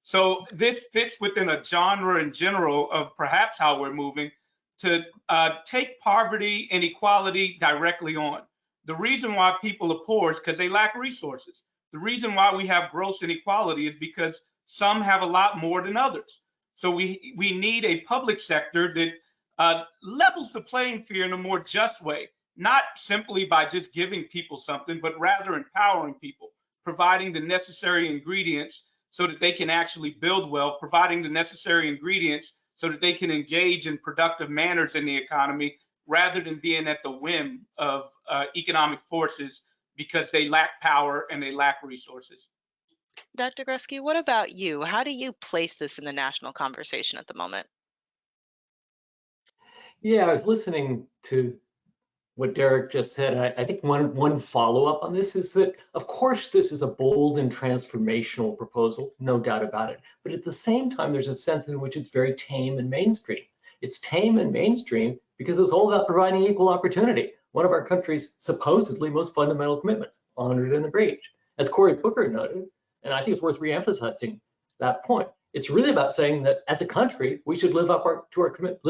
So this fits within a genre in general of perhaps how we're moving to take poverty and equality directly on. The reason why people are poor is because they lack resources. The reason why we have gross inequality is because some have a lot more than others. So we need a public sector that levels the playing field in a more just way, not simply by just giving people something, but rather empowering people, providing the necessary ingredients so that they can actually build wealth, providing the necessary ingredients so that they can engage in productive manners in the economy, rather than being at the whim of economic forces because they lack power and they lack resources. Dr. Grusky, what about you? How do you place this in the national conversation at the moment? Yeah, I was listening to what Derek just said. I think one follow-up on this is that, of course, this is a bold and transformational proposal, no doubt about it. But at the same time, there's a sense in which it's very tame and mainstream. It's tame and mainstream because it's all about providing equal opportunity, one of our country's supposedly most fundamental commitments, honored in the breach. As Cory Booker noted, and I think it's worth reemphasizing that point, it's really about saying that as a country, we should live up to our commitment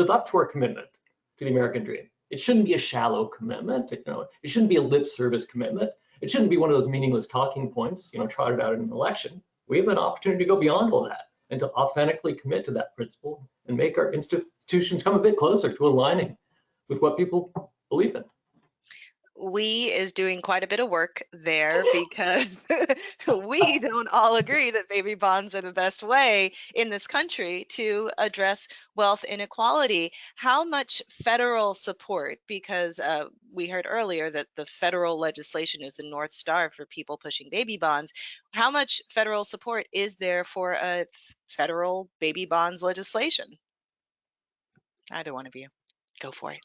to the American dream. It shouldn't be a shallow commitment. It shouldn't be a lip service commitment. It shouldn't be one of those meaningless talking points, trotted out in an election. We have an opportunity to go beyond all that and to authentically commit to that principle and make our institutions come a bit closer to aligning with what people believe in. We is doing quite a bit of work there because we don't all agree that baby bonds are the best way in this country to address wealth inequality. How much federal support, because we heard earlier that the federal legislation is the North Star for people pushing baby bonds, how much federal support is there for a federal baby bonds legislation? Either one of you, go for it.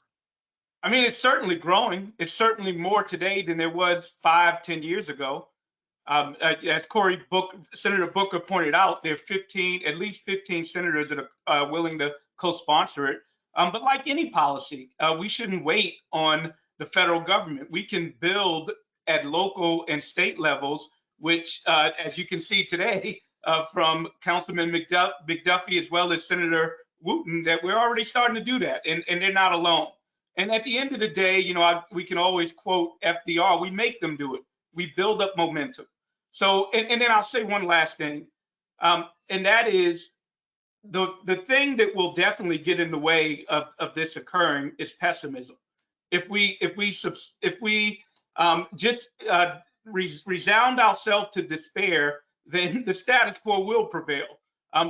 I mean, it's certainly growing. It's certainly more today than there was 5-10 years ago. As Senator Booker pointed out, there are at least 15 senators that are willing to co-sponsor it. But like any policy, we shouldn't wait on the federal government. We can build at local and state levels, which, as you can see today, from Councilman McDuffie as well as Senator Wooten, that we're already starting to do that, and they're not alone. And at the end of the day, we can always quote FDR, we make them do it. We build up momentum. So, and then I'll say one last thing, and that is the thing that will definitely get in the way of this occurring is pessimism. If we just resound ourselves to despair, then the status quo will prevail.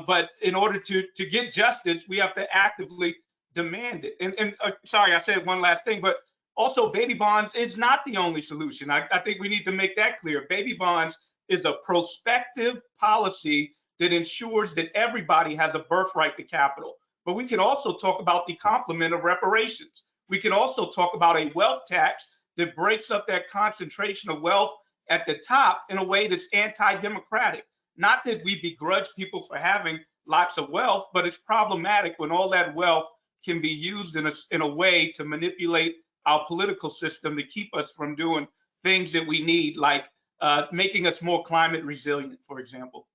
But in order to get justice, we have to actively demand it. And sorry, I said one last thing, but also baby bonds is not the only solution. I think we need to make that clear. Baby bonds is a prospective policy that ensures that everybody has a birthright to capital. But we can also talk about the complement of reparations. We can also talk about a wealth tax that breaks up that concentration of wealth at the top in a way that's anti-democratic. Not that we begrudge people for having lots of wealth, but it's problematic when all that wealth can be used in a way to manipulate our political system to keep us from doing things that we need, like making us more climate resilient, for example.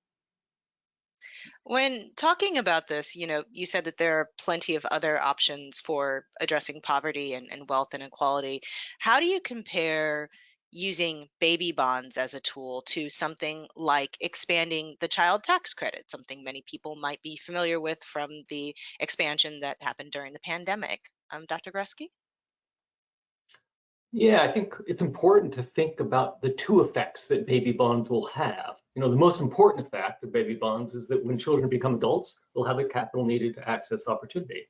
When talking about this, you said that there are plenty of other options for addressing poverty and wealth inequality. How do you compare using baby bonds as a tool to something like expanding the child tax credit, something many people might be familiar with from the expansion that happened during the pandemic? Dr. Grusky? Yeah, I think it's important to think about the two effects that baby bonds will have. The most important effect of baby bonds is that when children become adults, they'll have the capital needed to access opportunity.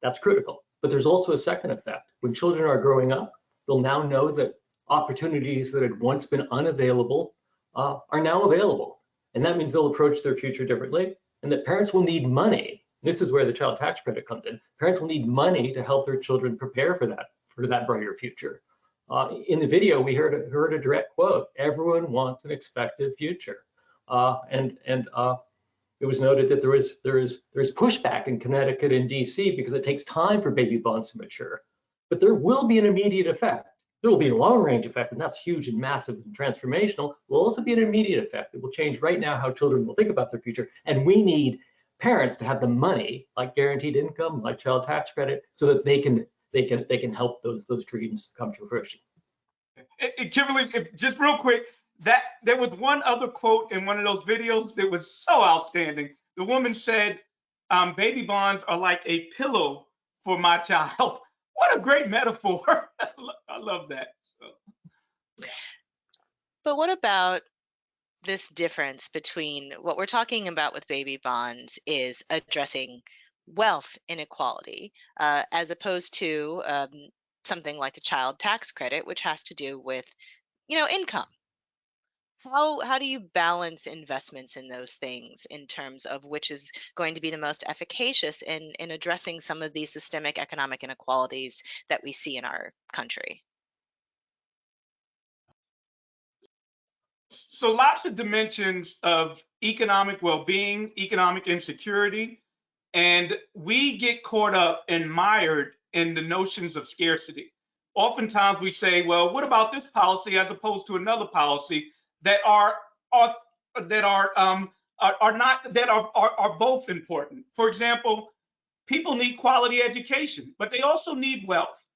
That's critical. But there's also a second effect. When children are growing up, they'll now know that opportunities that had once been unavailable are now available. And that means they'll approach their future differently, and that parents will need money. This is where the child tax credit comes in. Parents will need money to help their children prepare for that brighter future. In the video, we heard a direct quote: "Everyone wants an expected future," and it was noted that there is pushback in Connecticut and DC because it takes time for baby bonds to mature. But there will be an immediate effect. There will be a long-range effect, and that's huge and massive and transformational. There will also be an immediate effect that will change right now how children will think about their future, and we need parents to have the money, like guaranteed income, like child tax credit, so that they can help those dreams come to fruition. Kimberly, just real quick, that there was one other quote in one of those videos that was so outstanding. The woman said, baby bonds are like a pillow for my child. What a great metaphor. I love that. So. But what about this difference between what we're talking about with baby bonds is addressing wealth inequality, as opposed to something like a child tax credit, which has to do with, income. How do you balance investments in those things in terms of which is going to be the most efficacious in addressing some of these systemic economic inequalities that we see in our country? So lots of dimensions of economic well-being, economic insecurity, and we get caught up and mired in the notions of scarcity. Oftentimes we say, well, what about this policy as opposed to another policy that are both important. For example, people need quality education, but they also need wealth.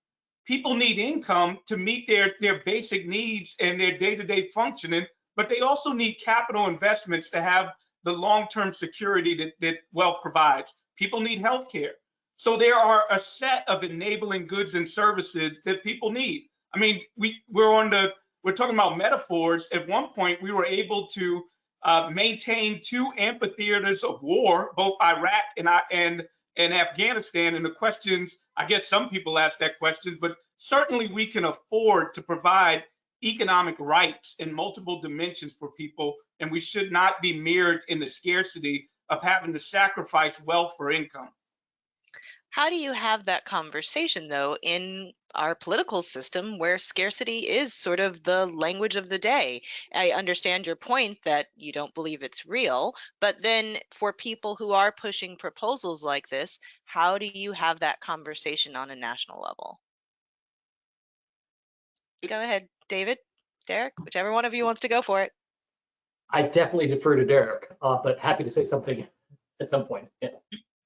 People need income to meet their basic needs and their day-to-day functioning, but they also need capital investments to have the long-term security that wealth provides. People need healthcare. So there are a set of enabling goods and services that people need. I mean, we're talking about metaphors. At one point, we were able to maintain 2 amphitheaters of war, both Iraq and Afghanistan. And the questions, I guess some people ask that question, but certainly we can afford to provide economic rights in multiple dimensions for people, and we should not be mirrored in the scarcity of having to sacrifice wealth for income. How do you have that conversation, though, in our political system where scarcity is sort of the language of the day? I understand your point that you don't believe it's real, but then for people who are pushing proposals like this, how do you have that conversation on a national level? Go ahead, David, Derek, whichever one of you wants to go for it. I definitely defer to Derek, but happy to say something at some point. Yeah.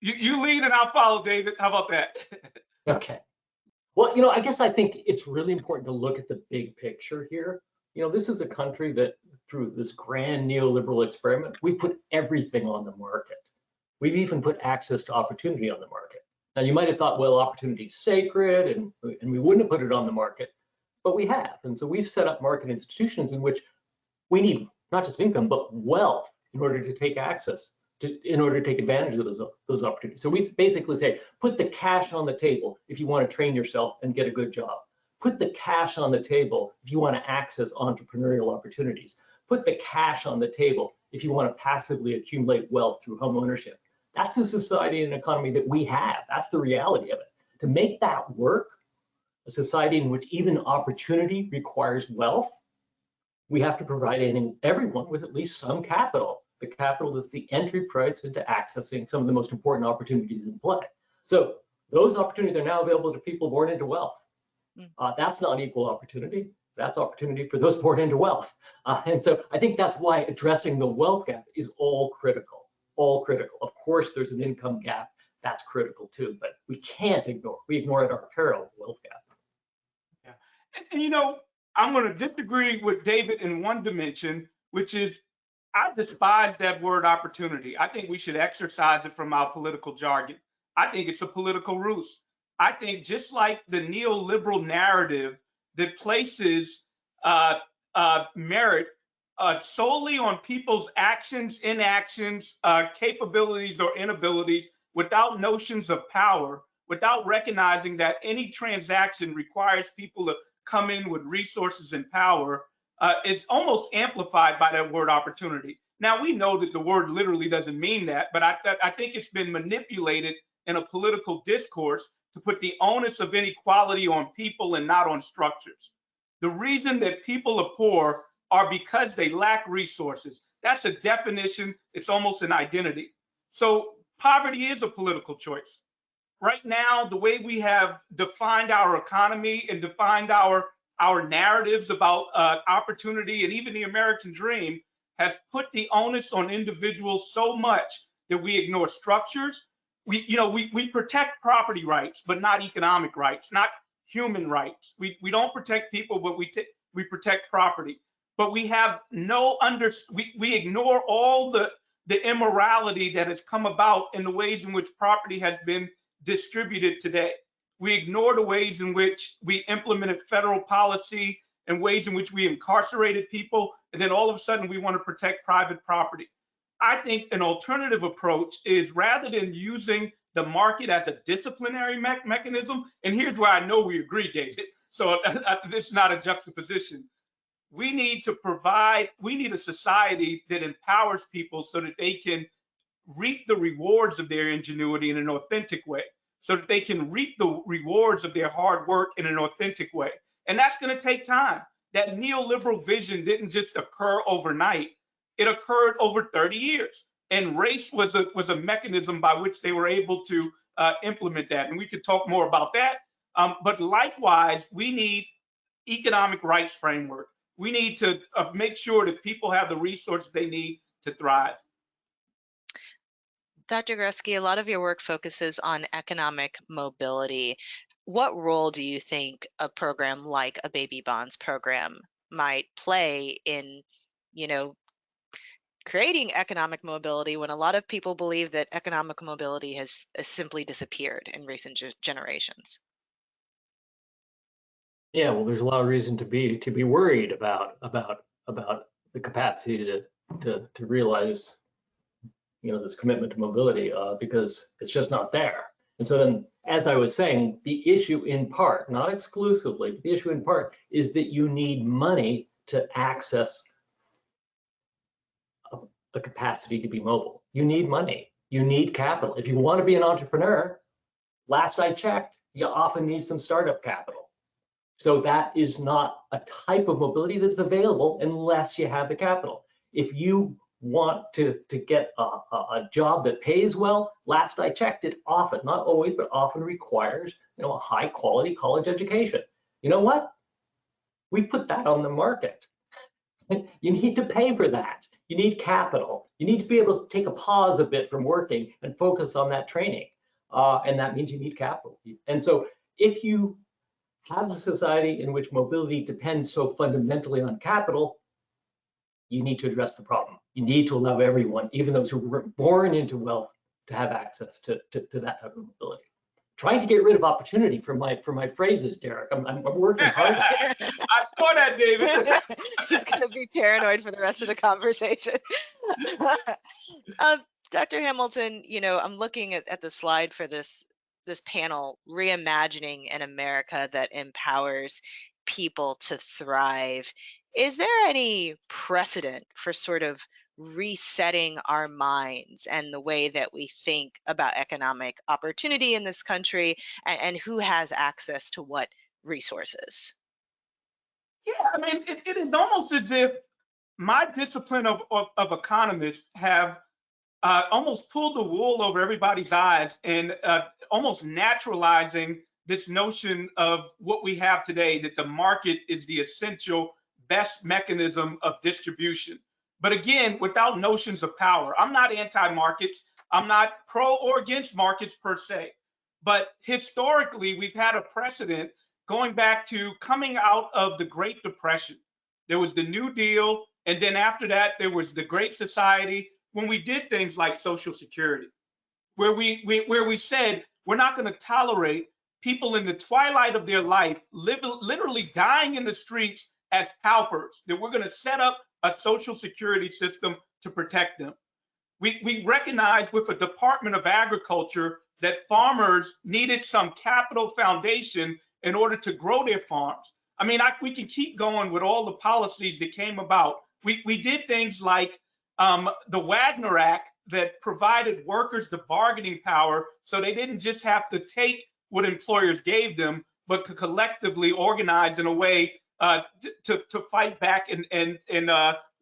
You lead and I'll follow, David. How about that? Okay. Well, I guess I think it's really important to look at the big picture here. This is a country that through this grand neoliberal experiment, we put everything on the market. We've even put access to opportunity on the market. Now, you might have thought, well, opportunity is sacred and we wouldn't have put it on the market, but we have. And so we've set up market institutions in which we need not just income, but wealth in order to take access, in order to take advantage of those opportunities. So we basically say, put the cash on the table if you want to train yourself and get a good job. Put the cash on the table if you want to access entrepreneurial opportunities. Put the cash on the table if you want to passively accumulate wealth through home ownership. That's the society and economy that we have. That's the reality of it. To make that work, a society in which even opportunity requires wealth, we have to provide everyone with at least some capital, the capital that's the entry price into accessing some of the most important opportunities in play. So those opportunities are now available to people born into wealth. That's not equal opportunity. That's opportunity for those born into wealth. And so I think that's why addressing the wealth gap is all critical. Of course, there's an income gap. That's critical too, but we can't ignore. We ignore it at our peril, the wealth gap. Yeah. And I'm going to disagree with David in one dimension, which is I despise that word opportunity. I think we should exercise it from our political jargon. I think it's a political ruse. I think just like the neoliberal narrative that places merit solely on people's actions, inactions, capabilities or inabilities, without notions of power, without recognizing that any transaction requires people to come in with resources and power, is almost amplified by that word opportunity. Now, we know that the word literally doesn't mean that, but I think it's been manipulated in a political discourse to put the onus of inequality on people and not on structures. The reason that people are poor are because they lack resources. That's a definition. It's almost an identity. So poverty is a political choice. Right now, the way we have defined our economy and defined our narratives about opportunity and even the American dream has put the onus on individuals so much that we ignore structures. We protect property rights, but not economic rights, not human rights. We don't protect people, but we protect property. But we have no we ignore all the immorality that has come about in the ways in which property has been distributed today. We ignore the ways in which we implemented federal policy and ways in which we incarcerated people, and then all of a sudden we want to protect private property. I think an alternative approach is, rather than using the market as a disciplinary mechanism, and here's where I know we agree, David, so it's not a juxtaposition. We need a society that empowers people so that they can reap the rewards of their ingenuity in an authentic way, so that they can reap the rewards of their hard work in an authentic way. And that's going to take time. That neoliberal vision didn't just occur overnight. It occurred over 30 years. And race was a mechanism by which they were able to implement that. And we could talk more about that. But likewise, we need economic rights framework. We need to make sure that people have the resources they need to thrive. Dr. Gresky, a lot of your work focuses on economic mobility. What role do you think a program like a baby bonds program might play in, creating economic mobility, when a lot of people believe that economic mobility has simply disappeared in recent generations? Yeah, well, there's a lot of reason to be worried about the capacity to realize, this commitment to mobility, because it's just not there. And so then, as I was saying, the issue in part, not exclusively, but the issue in part is that you need money to access a capacity to be mobile. You need money. You need capital. If you want to be an entrepreneur, last I checked, you often need some startup capital. So that is not a type of mobility that's available unless you have the capital. If you want to get a job that pays well, last I checked, it often, not always, but often requires, a high quality college education. You know what? We put that on the market. You need to pay for that. You need capital. You need to be able to take a pause a bit from working and focus on that training. And that means you need capital. And so if you have a society in which mobility depends so fundamentally on capital, you need to address the problem. You need to allow everyone, even those who were born into wealth, to have access to that type of mobility. Trying to get rid of opportunity for my phrases, Derek. I'm working hard. I saw that, David. He's going to be paranoid for the rest of the conversation. Dr. Hamilton, I'm looking at the slide for this panel, Reimagining an America that Empowers People to Thrive. Is there any precedent for sort of resetting our minds and the way that we think about economic opportunity in this country, and who has access to what resources? Yeah, I mean, it is almost as if my discipline of economists have almost pulled the wool over everybody's eyes and almost naturalizing this notion of what we have today, that the market is the essential best mechanism of distribution. But again, without notions of power. I'm not anti-markets. I'm not pro or against markets per se. But historically, we've had a precedent going back to coming out of the Great Depression. There was the New Deal, and then after that, there was the Great Society, when we did things like Social Security, where we said we're not going to tolerate people in the twilight of their life literally dying in the streets as paupers, that we're going to set up a Social Security system to protect them. We recognized with a Department of Agriculture that farmers needed some capital foundation in order to grow their farms. I mean, we can keep going with all the policies that came about. We did things like the Wagner Act that provided workers the bargaining power, so they didn't just have to take what employers gave them, but could collectively organize in a way to fight back and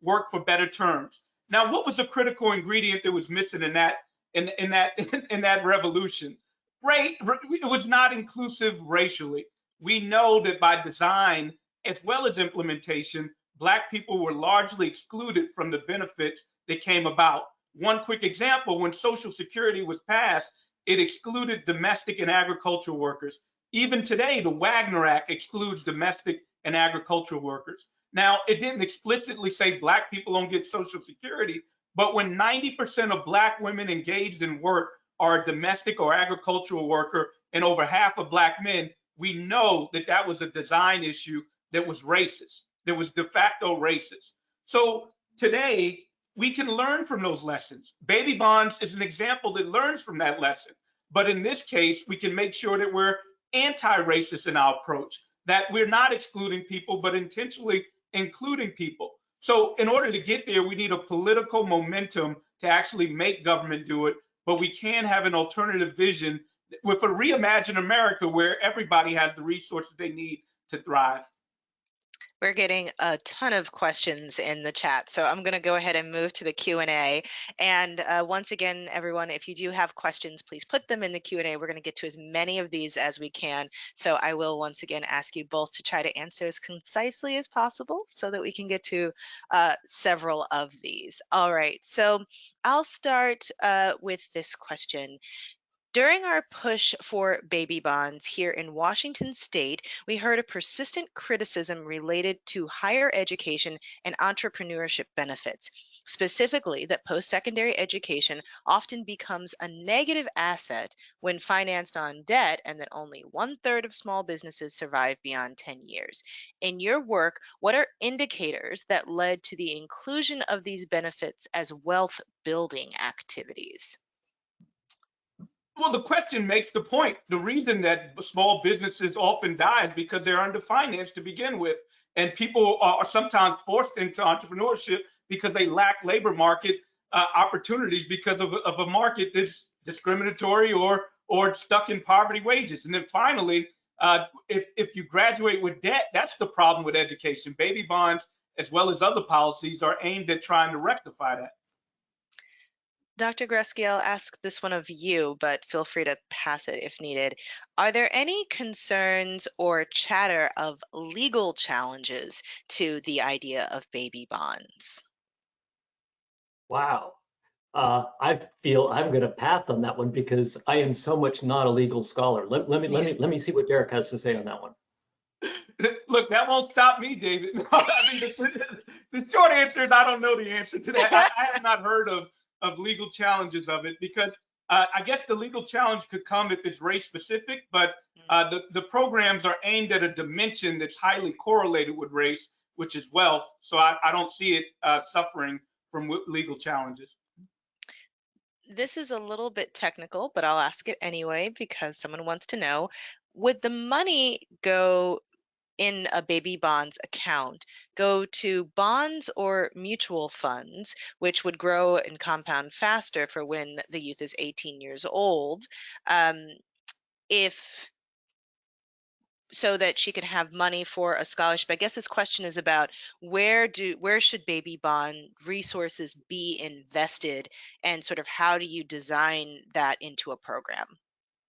work for better terms. Now, what was the critical ingredient that was missing in that revolution? It was not inclusive racially. We know that by design, as well as implementation, Black people were largely excluded from the benefits that came about. One quick example, when Social Security was passed, it excluded domestic and agricultural workers. Even today, the Wagner Act excludes domestic and agricultural workers. Now, it didn't explicitly say Black people don't get Social Security, but when 90% of Black women engaged in work are a domestic or agricultural worker and over half of Black men, we know that that was a design issue that was racist, that was de facto racist. So today, we can learn from those lessons. Baby bonds is an example that learns from that lesson. But in this case, we can make sure that we're anti-racist in our approach, that we're not excluding people, but intentionally including people. So in order to get there, we need a political momentum to actually make government do it, but we can have an alternative vision with a reimagined America where everybody has the resources they need to thrive. We're getting a ton of questions in the chat, so I'm going to go ahead and move to the Q&A. And once again, everyone, if you do have questions, please put them in the Q&A. We're going to get to as many of these as we can. So I will once again ask you both to try to answer as concisely as possible so that we can get to several of these. All right, so I'll start with this question. During our push for baby bonds here in Washington state, we heard a persistent criticism related to higher education and entrepreneurship benefits, specifically that post-secondary education often becomes a negative asset when financed on debt and that only 1/3 of small businesses survive beyond 10 years. In your work, what are indicators that led to the inclusion of these benefits as wealth building activities? Well, the question makes the point. The reason that small businesses often die is because they're underfinanced to begin with. And people are sometimes forced into entrepreneurship because they lack labor market opportunities because of a market that's discriminatory or stuck in poverty wages. And then finally, if you graduate with debt, that's the problem with education. Baby bonds, as well as other policies, are aimed at trying to rectify that. Dr. Gresky, I'll ask this one of you, but feel free to pass it if needed. Are there any concerns or chatter of legal challenges to the idea of baby bonds? Wow. I feel I'm going to pass on that one because I am so much not a legal scholar. Let me see what Derek has to say on that one. Look, that won't stop me, David. No, I mean, the short answer is I don't know the answer to that. I have not heard of legal challenges of it because I guess the legal challenge could come if it's race specific, but the programs are aimed at a dimension that's highly correlated with race, which is wealth. So I don't see it suffering from legal challenges. This is a little bit technical, but I'll ask it anyway because someone wants to know. Would the money go in a baby bonds account go to bonds or mutual funds, which would grow and compound faster for when the youth is 18 years old, if so that she could have money for a scholarship? I guess this question is about where should baby bond resources be invested, and sort of how do you design that into a program?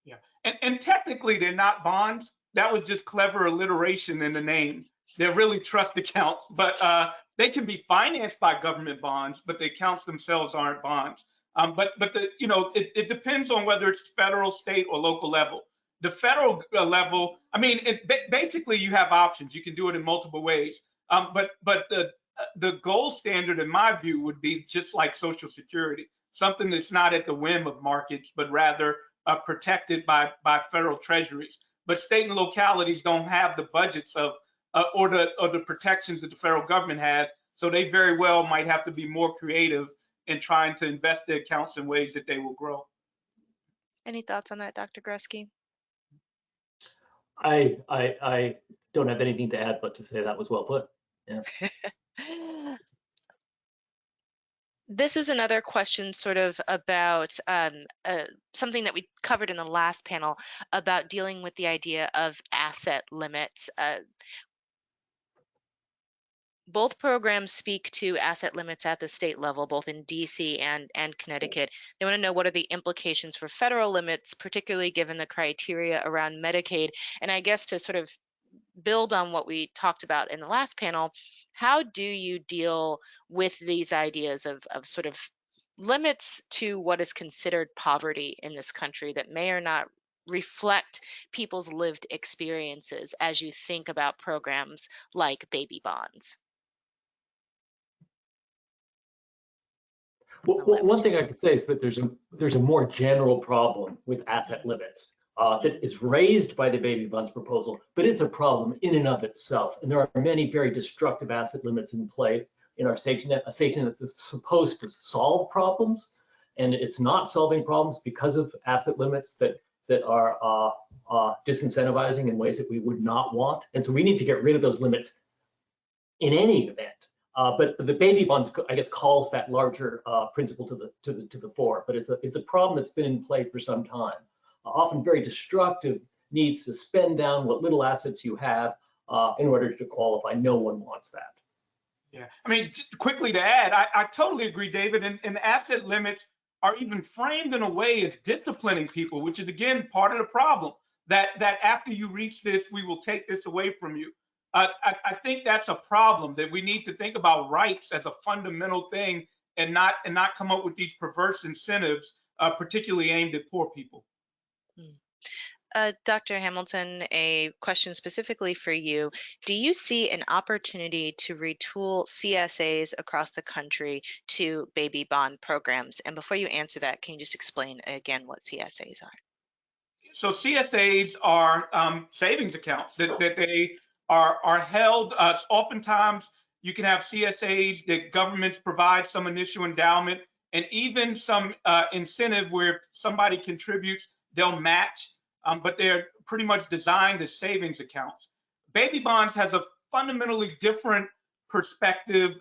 Yeah, and technically they're not bonds. That was just clever alliteration in the name. They're really trust accounts, but they can be financed by government bonds, but the accounts themselves aren't bonds. But it depends on whether it's federal, state, or local level. The federal level, I mean, basically you have options. You can do it in multiple ways. But the gold standard, in my view, would be just like Social Security, something that's not at the whim of markets, but rather protected by federal treasuries. But state and localities don't have the budgets of or the protections that the federal government has. So they very well might have to be more creative in trying to invest their accounts in ways that they will grow. Any thoughts on that, Dr. Gresky? I don't have anything to add, but to say that was well put. Yeah. This is another question sort of about something that we covered in the last panel about dealing with the idea of asset limits. Both programs speak to asset limits at the state level, both in DC and Connecticut. They want to know what are the implications for federal limits, particularly given the criteria around Medicaid. And I guess to sort of build on what we talked about in the last panel, how do you deal with these ideas of sort of limits to what is considered poverty in this country that may or reflect people's lived experiences as you think about programs like baby bonds? Well, one thing I could say is that there's a more general problem with asset limits that is raised by the baby bonds proposal, but it's a problem in and of itself. And there are many very destructive asset limits in play in our safety net, a safety net that's supposed to solve problems, and it's not solving problems because of asset limits that are disincentivizing in ways that we would not want. And so we need to get rid of those limits in any event. But the baby bonds, I guess, calls that larger principle to the fore. But it's a problem that's been in play for some time. Often very destructive, needs to spend down what little assets you have in order to qualify. No one wants that. Yeah, I mean, just quickly to add, I totally agree, David. And asset limits are even framed in a way as disciplining people, which is again part of the problem. That after you reach this, we will take this away from you. I think that's a problem, that we need to think about rights as a fundamental thing and not come up with these perverse incentives, particularly aimed at poor people. Dr. Hamilton, a question specifically for you. Do you see an opportunity to retool CSAs across the country to baby bond programs? And before you answer that, can you just explain again what CSAs are? So CSAs are savings accounts that they are held. Oftentimes, you can have CSAs that governments provide some initial endowment and even some incentive where if somebody contributes, they'll match. But they're pretty much designed as savings accounts. Baby bonds has a fundamentally different perspective.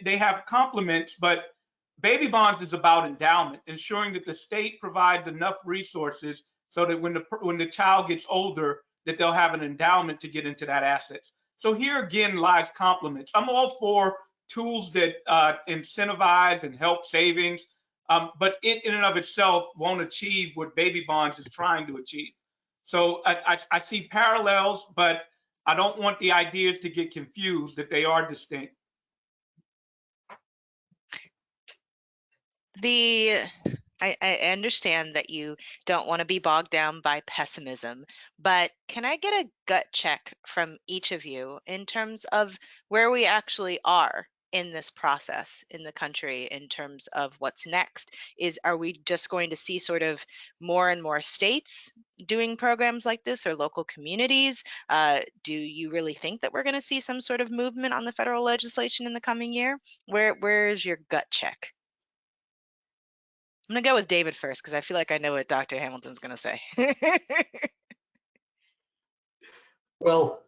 They have complements, but baby bonds is about endowment, ensuring that the state provides enough resources so that when the child gets older, that they'll have an endowment to get into that assets. So here again lies complements. I'm all for tools that incentivize and help savings. But it in and of itself won't achieve what baby bonds is trying to achieve. So I see parallels, but I don't want the ideas to get confused, that they are distinct. I understand that you don't want to be bogged down by pessimism, but can I get a gut check from each of you in terms of where we actually are in this process in the country in terms of what's next? Are we just going to see sort of more and more states doing programs like this, or local communities? Do you really think that we're going to see some sort of movement on the federal legislation in the coming year? Where's your gut check? I'm gonna go with David first because I feel like I know what Dr. Hamilton's gonna say. Well,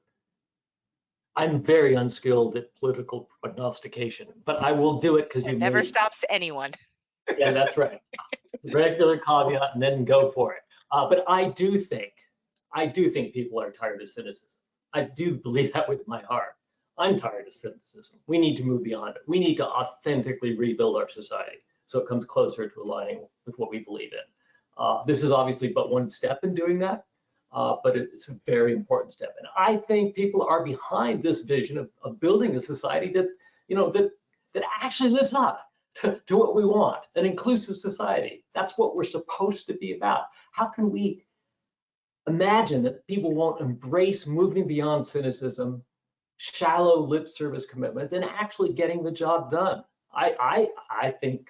I'm very unskilled at political prognostication, but I will do it because you never stops anyone. Yeah, that's right. Regular caveat and then go for it. But I do think people are tired of cynicism. I do believe that with my heart. I'm tired of cynicism. We need to move beyond it. We need to authentically rebuild our society so it comes closer to aligning with what we believe in. This is obviously but one step in doing that, but it's a very important step. And I think people are behind this vision of building a society that, that actually lives up to what we want, an inclusive society. That's what we're supposed to be about. How can we imagine that people won't embrace moving beyond cynicism, shallow lip service commitments, and actually getting the job done? I think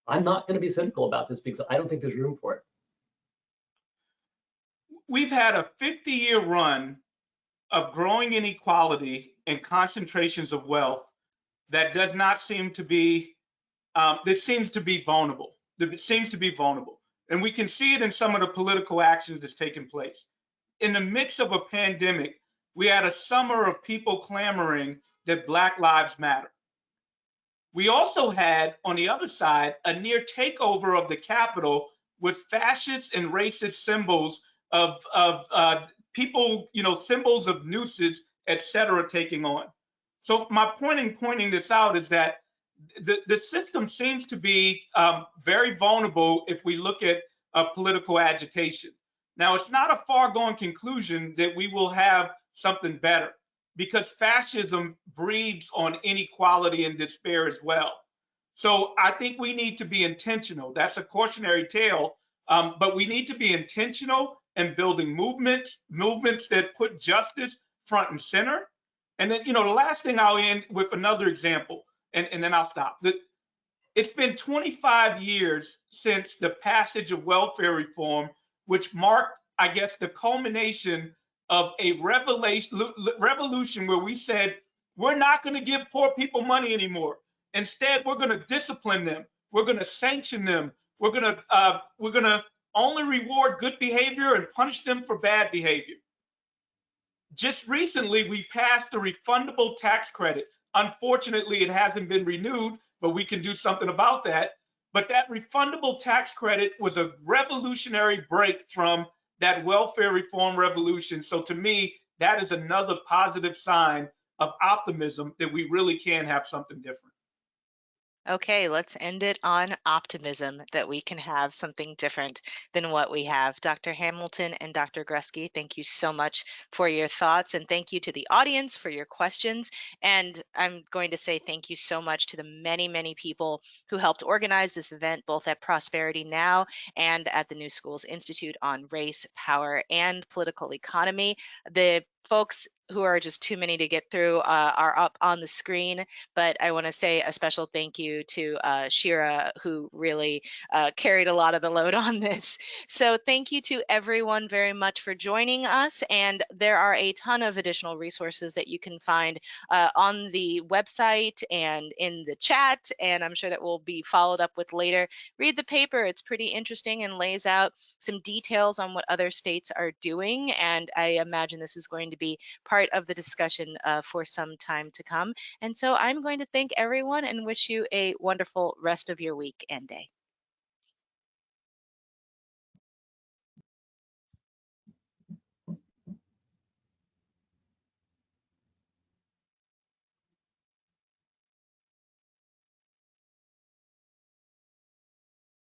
I'm not going to be cynical about this because I don't think there's room for it. We've had a 50-year run of growing inequality and concentrations of wealth that does not seem to be, that seems to be vulnerable. That seems to be vulnerable. And we can see it in some of the political actions that's taken place. In the midst of a pandemic, we had a summer of people clamoring that Black Lives Matter. We also had, on the other side, a near takeover of the Capitol with fascist and racist symbols of people, symbols of nooses, et cetera, taking on. So my point in pointing this out is that the system seems to be very vulnerable if we look at political agitation. Now, it's not a far-going conclusion that we will have something better, because fascism breeds on inequality and despair as well. So I think we need to be intentional. That's a cautionary tale But we need to be intentional in building movements that put justice front and center. And then, the last thing I'll end with another example, and then I'll stop. It's been 25 years since the passage of welfare reform, which marked, I guess, the culmination of a revolution where we said, we're not going to give poor people money anymore. Instead, we're going to discipline them. We're going to sanction them. We're going to only reward good behavior and punish them for bad behavior. Just recently, we passed the refundable tax credit. Unfortunately, it hasn't been renewed, but we can do something about that. But that refundable tax credit was a revolutionary break from that welfare reform revolution. So to me, that is another positive sign of optimism that we really can have something different. Okay, let's end it on optimism that we can have something different than what we have. Dr. Hamilton and Dr. Grusky, thank you so much for your thoughts, and thank you to the audience for your questions. And I'm going to say thank you so much to the many, many people who helped organize this event, both at Prosperity Now and at the New Schools Institute on Race, Power, and Political Economy. The folks who are just too many to get through are up on the screen, but I want to say a special thank you to Shira, who really carried a lot of the load on this. So thank you to everyone very much for joining us, and there are a ton of additional resources that you can find on the website and in the chat, and I'm sure that will be followed up with later. Read the paper, it's pretty interesting and lays out some details on what other states are doing, and I imagine this is going to be part of the discussion for some time to come. And so I'm going to thank everyone and wish you a wonderful rest of your week and day.